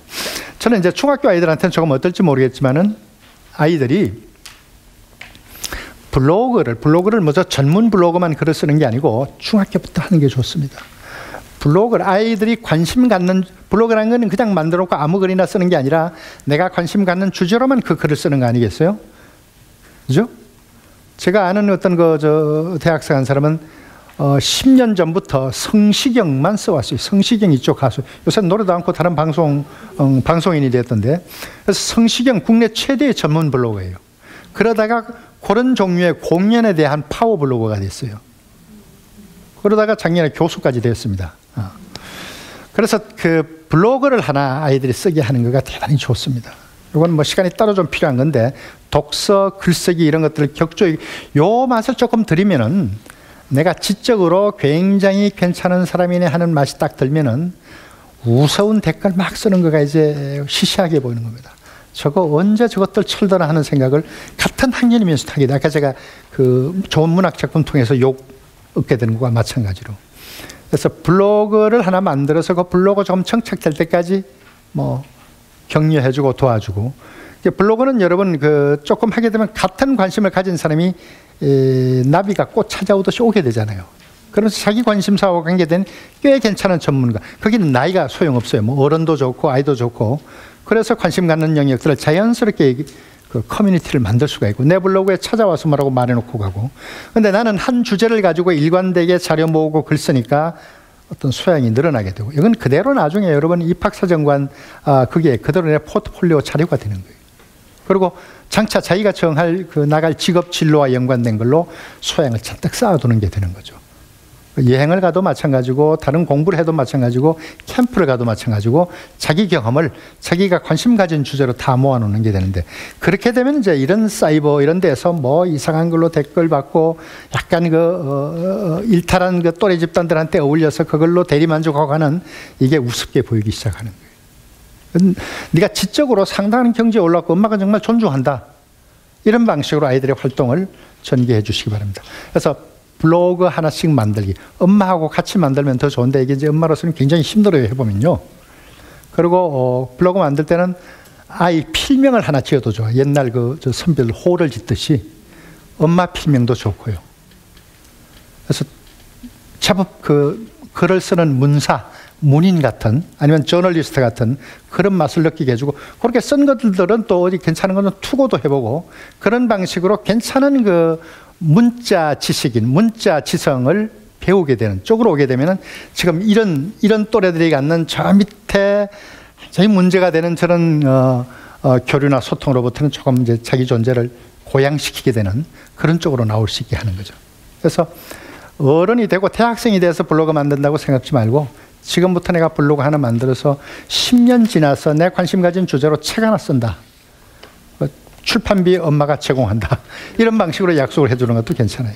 저는 이제 중학교 아이들한테는 조금 어떨지 모르겠지만은 아이들이 블로그를 먼저 전문 블로그만 글을 쓰는 게 아니고 중학교부터 하는 게 좋습니다. 아이들이 관심 갖는 블로그라는 거는 그냥 만들어 놓고 아무 글이나 쓰는 게 아니라 내가 관심 갖는 주제로만 그 글을 쓰는 거 아니겠어요? 그죠? 제가 아는 어떤 대학생 한 사람은 10년 전부터 성시경만 써왔어요. 성시경 이쪽 가수. 요새 노래도 않고 다른 방송인이 됐던데. 그래서 성시경 국내 최대의 전문 블로그예요. 그러다가 그런 종류의 공연에 대한 파워 블로거가 됐어요. 그러다가 작년에 교수까지 되었습니다. 그래서 그 블로그를 하나 아이들이 쓰게 하는 거가 대단히 좋습니다. 이건 뭐 시간이 따로 좀 필요한 건데, 독서, 글쓰기 이런 것들을 격조히 요 맛을 조금 들이면은 내가 지적으로 굉장히 괜찮은 사람이네 하는 맛이 딱 들면은 우스운 댓글 막 쓰는 거가 이제 시시하게 보이는 겁니다. 저거 언제 저것들 철더나 하는 생각을 같은 학년이면서도 하게 돼. 아까 제가 그 좋은 문학 작품 통해서 욕 얻게 되는 것과 마찬가지로. 그래서 블로그를 하나 만들어서 그 블로그 조금 정착될 때까지 뭐 격려해주고 도와주고. 블로그는 여러분 그 조금 하게 되면 같은 관심을 가진 사람이 나비가 꽃 찾아오듯이 오게 되잖아요. 그래서 자기 관심사와 관계된 꽤 괜찮은 전문가. 거기는 나이가 소용없어요. 뭐 어른도 좋고 아이도 좋고. 그래서 관심 갖는 영역들을 자연스럽게 그 커뮤니티를 만들 수가 있고, 내 블로그에 찾아와서 뭐라고 말해놓고 가고. 근데 나는 한 주제를 가지고 일관되게 자료 모으고 글 쓰니까 어떤 소양이 늘어나게 되고, 이건 그대로 나중에 여러분 입학사정관 그게 그대로 내 포트폴리오 자료가 되는 거예요. 그리고 장차 자기가 정할 그 나갈 직업 진로와 연관된 걸로 소양을 잔뜩 쌓아두는 게 되는 거죠. 여행을 가도 마찬가지고, 다른 공부를 해도 마찬가지고, 캠프를 가도 마찬가지고, 자기 경험을 자기가 관심 가진 주제로 다 모아놓는 게 되는데, 그렇게 되면 이제 이런 사이버 이런 데서 뭐 이상한 걸로 댓글 받고 약간 일탈한 그 또래 집단들한테 어울려서 그걸로 대리만족하고 하는, 이게 우습게 보이기 시작하는 거예요. 네가 지적으로 상당한 경지에 올랐고 엄마가 정말 존중한다, 이런 방식으로 아이들의 활동을 전개해 주시기 바랍니다. 그래서 블로그 하나씩 만들기. 엄마하고 같이 만들면 더 좋은데, 이게 이제 엄마로서는 굉장히 힘들어요, 해보면요. 그리고 블로그 만들 때는 아이 필명을 하나 지어도 좋아요. 옛날 저 선비들 호를 짓듯이 엄마 필명도 좋고요. 그래서 제법 그 글을 쓰는 문사, 문인 같은, 아니면 저널리스트 같은 그런 맛을 느끼게 해주고, 그렇게 쓴 것들은 또 어디 괜찮은 거는 투고도 해보고, 그런 방식으로 괜찮은 그 문자 지식인, 문자 지성을 배우게 되는 쪽으로 오게 되면은, 지금 이런 또래들이 갖는 저 밑에 저희 문제가 되는 저런 교류나 소통으로부터는 조금 이제 자기 존재를 고양시키게 되는 그런 쪽으로 나올 수 있게 하는 거죠. 그래서 어른이 되고 대학생이 돼서 블로그 만든다고 생각하지 말고, 지금부터 내가 블로그 하나 만들어서 10년 지나서 내 관심 가진 주제로 책 하나 쓴다, 출판비 엄마가 제공한다, 이런 방식으로 약속을 해주는 것도 괜찮아요.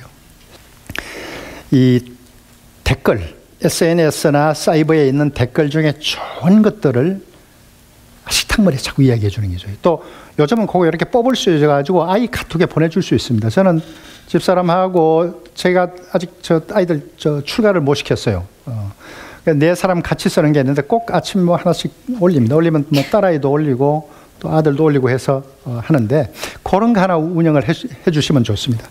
이 댓글, SNS나 사이버에 있는 댓글 중에 좋은 것들을 식탁머리에 자꾸 이야기해 주는 게 좋아요. 또 요즘은 그거 이렇게 뽑을 수 있어가지고 아이 카톡에 보내줄 수 있습니다. 저는 집사람하고 제가 아직 저 아이들 출가를 못 시켰어요. 네 사람 같이 쓰는 게 있는데 꼭 아침 뭐 하나씩 올립니다. 올리면 뭐 딸아이도 올리고 또 아들도 올리고 해서 하는데, 그런 거 하나 운영을 해 주시면 좋습니다.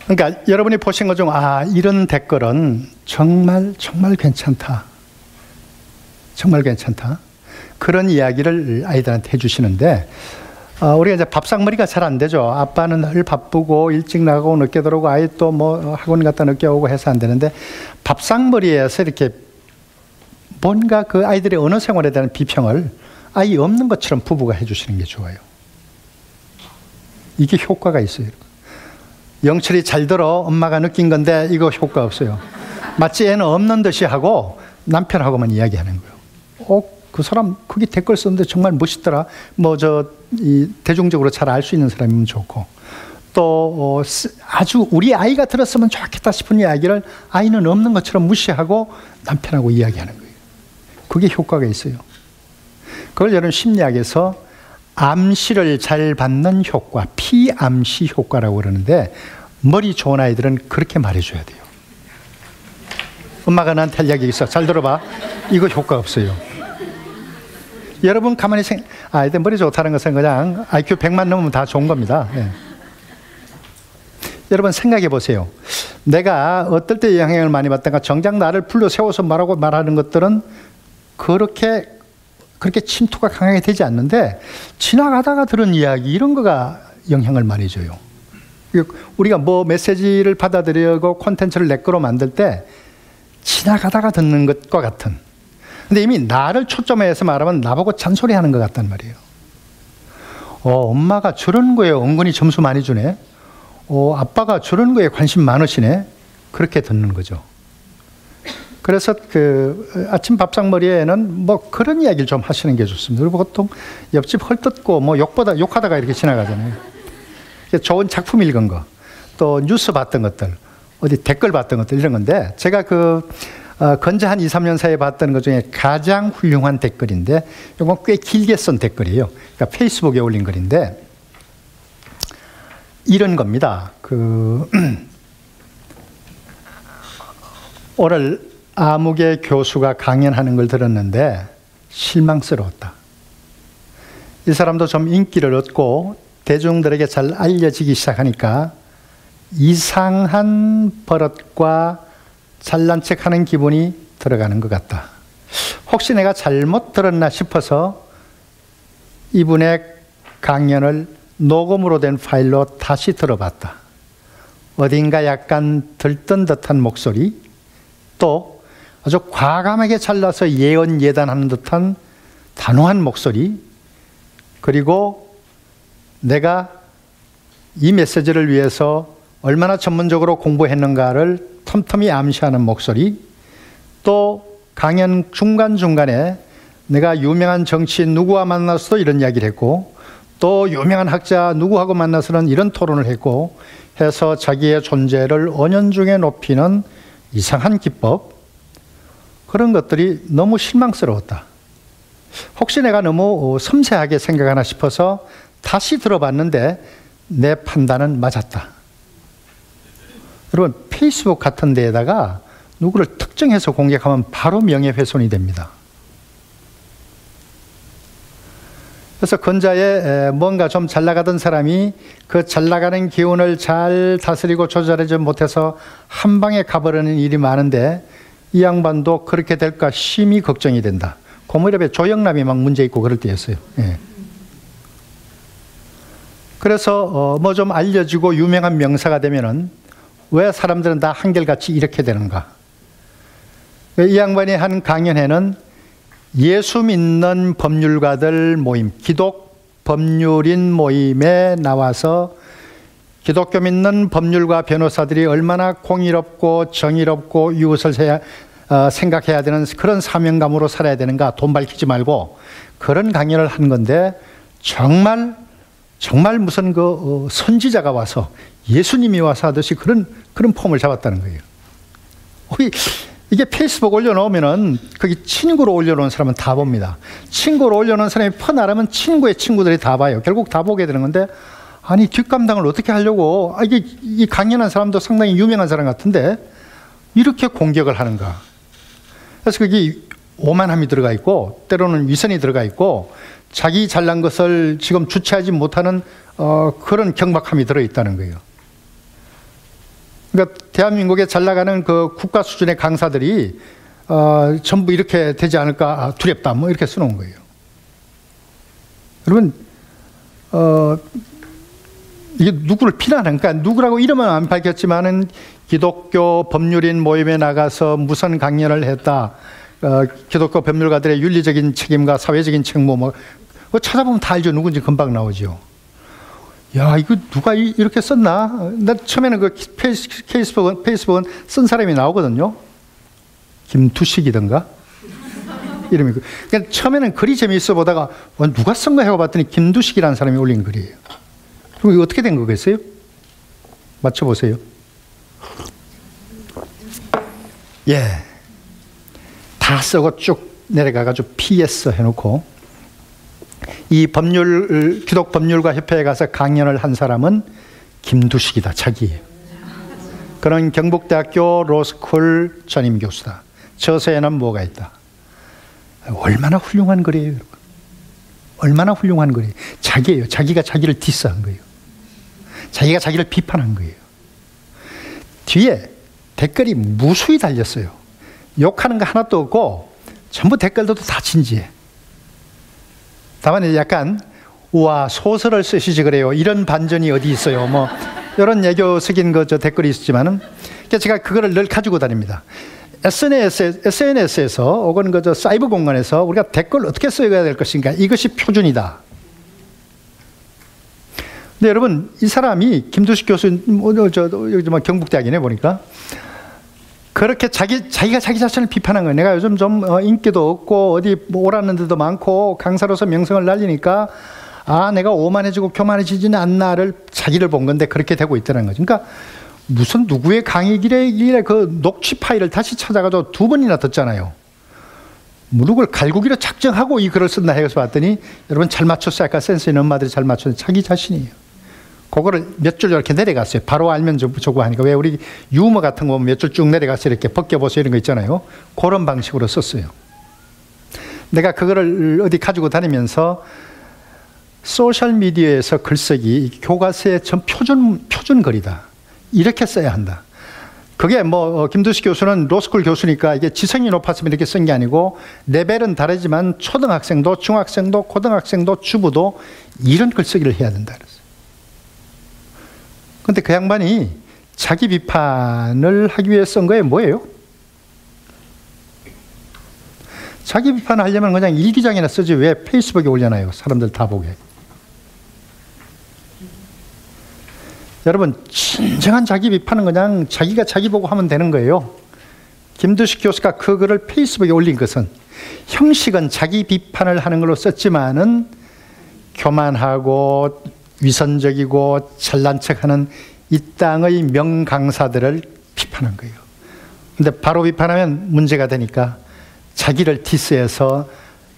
그러니까 여러분이 보신 것 중 이런 댓글은 정말 괜찮다, 정말 괜찮다, 그런 이야기를 아이들한테 해주시는데, 우리가 이제 밥상머리가 잘 안 되죠. 아빠는 늘 바쁘고 일찍 나가고 늦게 들어오고 아이 또 뭐 학원 갔다 늦게 오고 해서 안 되는데, 밥상머리에서 이렇게 뭔가 그 아이들의 언어 생활에 대한 비평을 아이 없는 것처럼 부부가 해주시는 게 좋아요. 이게 효과가 있어요. 영철이 잘 들어, 엄마가 느낀 건데 이거 효과 없어요. 마치 애는 없는 듯이 하고 남편하고만 이야기하는 거예요. 그 사람 거기 댓글 썼는데 정말 멋있더라. 대중적으로 잘 알 수 있는 사람이면 좋고, 또 아주 우리 아이가 들었으면 좋겠다 싶은 이야기를 아이는 없는 것처럼 무시하고 남편하고 이야기하는 거예요. 그게 효과가 있어요. 그걸 여러분 심리학에서 암시를 잘 받는 효과, 피암시 효과라고 그러는데, 머리 좋은 아이들은 그렇게 말해줘야 돼요. 엄마가 나한테 할 이야기 있어, 잘 들어봐. 이거 효과 없어요. 여러분 가만히 아이들 머리 좋다는 것은 그냥 IQ 100만 넘으면 다 좋은 겁니다. 네. 여러분 생각해 보세요. 내가 어떨 때 영향을 많이 받다가 정작 나를 불러 세워서 말하는 것들은 그렇게 침투가 강하게 되지 않는데, 지나가다가 들은 이야기 이런 거가 영향을 많이 줘요. 우리가 뭐 메시지를 받아들이고 콘텐츠를 내 거로 만들 때 지나가다가 듣는 것과 같은, 근데 이미 나를 초점해서 말하면 나보고 잔소리하는 것 같단 말이에요. 엄마가 저런 거에 은근히 점수 많이 주네. 아빠가 저런 거에 관심 많으시네. 그렇게 듣는 거죠. 그래서 그 아침 밥상머리에는 뭐 그런 이야기를 좀 하시는 게 좋습니다. 그리고 보통 옆집 헐뜯고 뭐 욕하다가 이렇게 지나가잖아요. 좋은 작품 읽은 거, 또 뉴스 봤던 것들, 어디 댓글 봤던 것들 이런 건데, 제가 건재 한 2, 3년 사이에 봤던 것 중에 가장 훌륭한 댓글인데, 이건 꽤 길게 쓴 댓글이에요. 그러니까 페이스북에 올린 글인데, 이런 겁니다. 오늘 아무개 교수가 강연하는 걸 들었는데 실망스러웠다. 이 사람도 좀 인기를 얻고 대중들에게 잘 알려지기 시작하니까 이상한 버릇과 잘난 척하는 기분이 들어가는 것 같다. 혹시 내가 잘못 들었나 싶어서 이분의 강연을 녹음으로 된 파일로 다시 들어봤다. 어딘가 약간 들뜬 듯한 목소리, 또 아주 과감하게 잘라서 예언예단하는 듯한 단호한 목소리, 그리고 내가 이 메시지를 위해서 얼마나 전문적으로 공부했는가를 틈틈이 암시하는 목소리, 또 강연 중간중간에 내가 유명한 정치인 누구와 만나서도 이런 이야기를 했고, 또 유명한 학자 누구하고 만나서는 이런 토론을 했고 해서 자기의 존재를 은연중에 높이는 이상한 기법, 그런 것들이 너무 실망스러웠다. 혹시 내가 너무 섬세하게 생각하나 싶어서 다시 들어봤는데 내 판단은 맞았다. 여러분, 페이스북 같은 데에다가 누구를 특정해서 공격하면 바로 명예훼손이 됩니다. 그래서 건자에 뭔가 좀 잘 나가던 사람이 그 잘 나가는 기운을 잘 다스리고 조절하지 못해서 한 방에 가버리는 일이 많은데, 이 양반도 그렇게 될까 심히 걱정이 된다. 그 무렵에 조영남이 막 문제 있고 그럴 때였어요. 예. 그래서 뭐 좀 알려지고 유명한 명사가 되면은 왜 사람들은 다 한결같이 이렇게 되는가? 이 양반이 한 강연회는 예수 믿는 법률가들 모임, 기독 법률인 모임에 나와서 기독교 믿는 법률가 변호사들이 얼마나 공의롭고 정의롭고 이웃을 생각해야 되는 그런 사명감으로 살아야 되는가, 돈 밝히지 말고, 그런 강연을 한 건데, 정말 무슨 선지자가 와서 예수님이 와서 하듯이 그런 폼을 잡았다는 거예요. 이게 페이스북 올려놓으면은 거기 친구로 올려놓은 사람은 다 봅니다. 친구로 올려놓은 사람이 퍼나르면 친구의 친구들이 다 봐요. 결국 다 보게 되는 건데, 아니 뒷감당을 어떻게 하려고, 이 강연한 사람도 상당히 유명한 사람 같은데 이렇게 공격을 하는가. 그래서 거기 오만함이 들어가 있고, 때로는 위선이 들어가 있고, 자기 잘난 것을 지금 주체하지 못하는 그런 경박함이 들어있다는 거예요. 그러니까 대한민국에 잘 나가는 그 국가 수준의 강사들이 전부 이렇게 되지 않을까 두렵다, 뭐 이렇게 써놓은 거예요. 여러분, 이게 누구를 비난하는, 그러니까 누구라고 이름은 안 밝혔지만은 기독교 법률인 모임에 나가서 무슨 강연을 했다, 기독교 법률가들의 윤리적인 책임과 사회적인 책무, 뭐 찾아보면 다 알죠. 누군지 금방 나오죠. 야, 이거 누가 이렇게 썼나? 나 처음에는 그 페이스북은 쓴 사람이 나오거든요. 김두식이던가? 이름이. 그러니까 처음에는 글이 재미있어 보다가 누가 쓴 거 해고 봤더니 김두식이라는 사람이 올린 글이에요. 그럼 이거 어떻게 된 거겠어요? 맞춰보세요. 예. 다 쓰고 쭉 내려가가지고 PS 해놓고, 이 기독 법률가 협회에 가서 강연을 한 사람은 김두식이다, 자기예요. 그런 경북대학교 로스쿨 전임 교수다. 저서에는 뭐가 있다. 얼마나 훌륭한 글이에요, 여러분. 얼마나 훌륭한 글이에요. 자기예요. 자기가 자기를 디스한 거예요. 자기가 자기를 비판한 거예요. 뒤에 댓글이 무수히 달렸어요. 욕하는 거 하나도 없고 전부 댓글들도 다 진지해. 다만 약간 우와, 소설을 쓰시지 그래요, 이런 반전이 어디 있어요, 뭐 이런 애교 섞인 댓글이 있었지만은, 제가 그거를 늘 가지고 다닙니다. SNS에서 혹은 사이버 공간에서 우리가 댓글 어떻게 써야 될 것인가, 이것이 표준이다. 근데 여러분, 이 사람이 김두식 교수, 여기 경북대학이네 보니까, 그렇게 자기가 자기 자신을 비판한 거예요. 내가 요즘 좀 인기도 없고 어디 오라는 데도 많고 강사로서 명성을 날리니까 내가 오만해지고 교만해지지는 않나를 자기를 본 건데 그렇게 되고 있다는 거죠. 그러니까 무슨 누구의 강의길에 그 녹취 파일을 다시 찾아가지고 2번이나 듣잖아요. 누굴 갈구기로 작정하고 이 글을 쓴다 해서 봤더니 여러분 잘 맞췄어요. 아까 센스 있는 엄마들이 잘 맞췄는데 자기 자신이에요. 그거를 몇 줄 이렇게 내려갔어요. 바로 알면 좋고 하니까. 왜 우리 유머 같은 거 보면 몇 줄 쭉 내려가서 이렇게 벗겨보세요 이런 거 있잖아요. 그런 방식으로 썼어요. 내가 그거를 어디 가지고 다니면서 소셜미디어에서 글쓰기, 교과서의 전 표준 글이다. 이렇게 써야 한다. 그게 김두식 교수는 로스쿨 교수니까 이게 지성이 높았으면 이렇게 쓴 게 아니고 레벨은 다르지만 초등학생도 중학생도 고등학생도 주부도 이런 글쓰기를 해야 된다 그랬어요. 근데 그 양반이 자기 비판을 하기 위해 쓴 거에 뭐예요? 자기 비판을 하려면 그냥 일기장이나 쓰지 왜 페이스북에 올려놔요? 사람들 다 보게. 여러분, 진정한 자기 비판은 그냥 자기가 자기 보고 하면 되는 거예요. 김두식 교수가 그 글을 페이스북에 올린 것은 형식은 자기 비판을 하는 걸로 썼지만은 교만하고 위선적이고 잘난 척하는 이 땅의 명강사들을 비판한 거예요. 근데 바로 비판하면 문제가 되니까 자기를 디스해서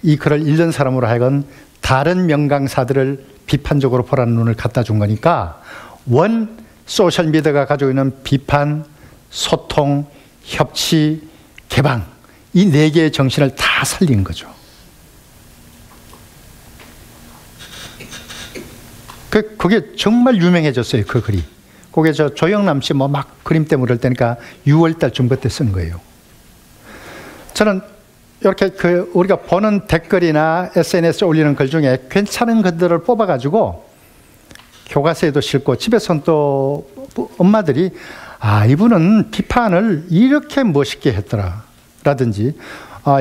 이 글을 읽는 사람으로 하여금 다른 명강사들을 비판적으로 보라는 눈을 갖다 준 거니까 원 소셜미디어가 가지고 있는 비판, 소통, 협치, 개방 이 4개의 정신을 다 살린 거죠. 그게 정말 유명해졌어요. 그 글이. 그게 조영남 씨 막 그림 때문에 그럴 때니까 6월달쯤 그때 쓴 거예요. 저는 이렇게 우리가 보는 댓글이나 SNS에 올리는 글 중에 괜찮은 글들을 뽑아가지고 교과서에도 싣고 집에서는 또 엄마들이 이분은 비판을 이렇게 멋있게 했더라 라든지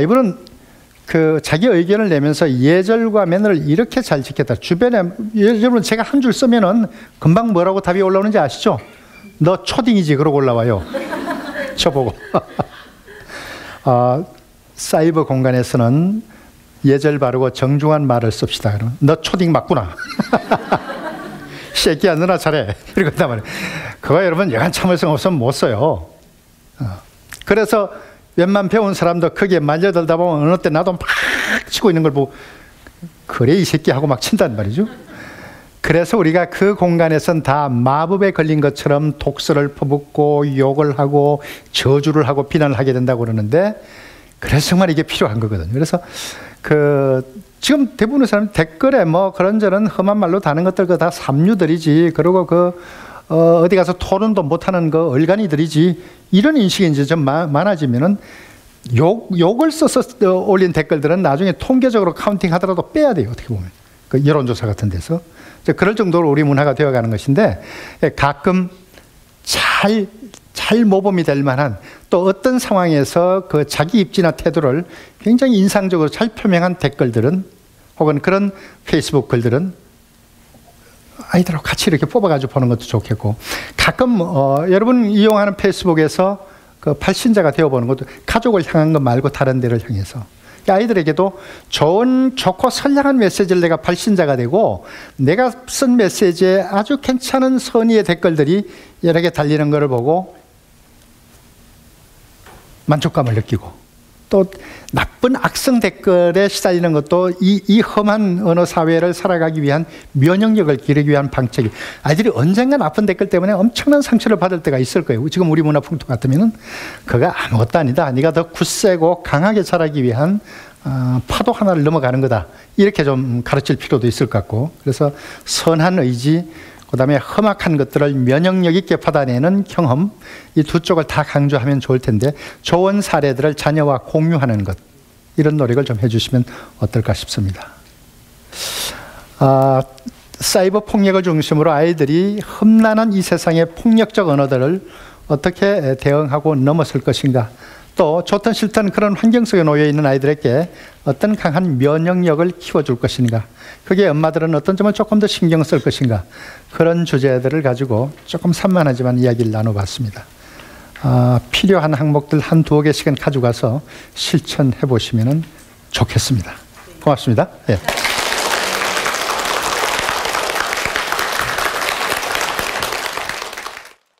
이분은 자기 의견을 내면서 예절과 매너를 이렇게 잘 지켰다. 주변에 여러분 제가 한 줄 쓰면은 금방 뭐라고 답이 올라오는지 아시죠? 너 초딩이지 그러고 올라와요. 저보고. 사이버 공간에서는 예절 바르고 정중한 말을 씁시다. 그러면 너 초딩 맞구나. 새끼야 너나 잘해. 이렇게 한단 말이에요. 그거 여러분 여간 참을성 없으면 못 써요. 그래서 웬만 배운 사람도 크게 말려들다 보면 어느 때 나도 막 치고 있는 걸 보고 그래 이 새끼 하고 막 친단 말이죠. 그래서 우리가 그 공간에선 다 마법에 걸린 것처럼 독설을 퍼붓고 욕을 하고 저주를 하고 비난을 하게 된다고 그러는데 그래서 정말 이게 필요한 거거든요. 그래서 지금 대부분의 사람 댓글에 그런저런 험한 말로 다는 것들 그거 다 삼류들이지. 그리고 어디 가서 토론도 못하는 얼간이들이지. 이런 인식이 이제 좀 많아지면은 욕을 써서 올린 댓글들은 나중에 통계적으로 카운팅 하더라도 빼야 돼요. 어떻게 보면. 여론조사 같은 데서. 그럴 정도로 우리 문화가 되어가는 것인데 가끔 잘 모범이 될 만한 또 어떤 상황에서 자기 입지나 태도를 굉장히 인상적으로 잘 표명한 댓글들은 혹은 그런 페이스북 글들은 아이들하고 같이 이렇게 뽑아가지고 보는 것도 좋겠고 가끔 여러분 이용하는 페이스북에서 발신자가 되어보는 것도 가족을 향한 것 말고 다른 데를 향해서 아이들에게도 좋고 선량한 메시지를 내가 발신자가 되고 내가 쓴 메시지에 아주 괜찮은 선의의 댓글들이 여러 개 달리는 것을 보고 만족감을 느끼고 또 나쁜 악성 댓글에 시달리는 것도 이 험한 언어 사회를 살아가기 위한 면역력을 기르기 위한 방책이 아이들이 언젠가 나쁜 댓글 때문에 엄청난 상처를 받을 때가 있을 거예요. 지금 우리 문화 풍토 같으면은 그거 아무것도 아니다. 네가 더 굳세고 강하게 자라기 위한 파도 하나를 넘어가는 거다. 이렇게 좀 가르칠 필요도 있을 것 같고 그래서 선한 의지 그 다음에 험악한 것들을 면역력 있게 받아내는 경험 이 두 쪽을 다 강조하면 좋을 텐데 좋은 사례들을 자녀와 공유하는 것 이런 노력을 좀 해주시면 어떨까 싶습니다. 사이버 폭력을 중심으로 아이들이 험난한 이 세상의 폭력적 언어들을 어떻게 대응하고 넘어설 것인가 또 좋든 싫든 그런 환경 속에 놓여 있는 아이들에게 어떤 강한 면역력을 키워줄 것인가, 그게 엄마들은 어떤 점을 조금 더 신경 쓸 것인가, 그런 주제들을 가지고 조금 산만하지만 이야기를 나눠봤습니다. 필요한 항목들 한 두어 개씩은 가져가서 실천해 보시면 좋겠습니다. 고맙습니다. 예.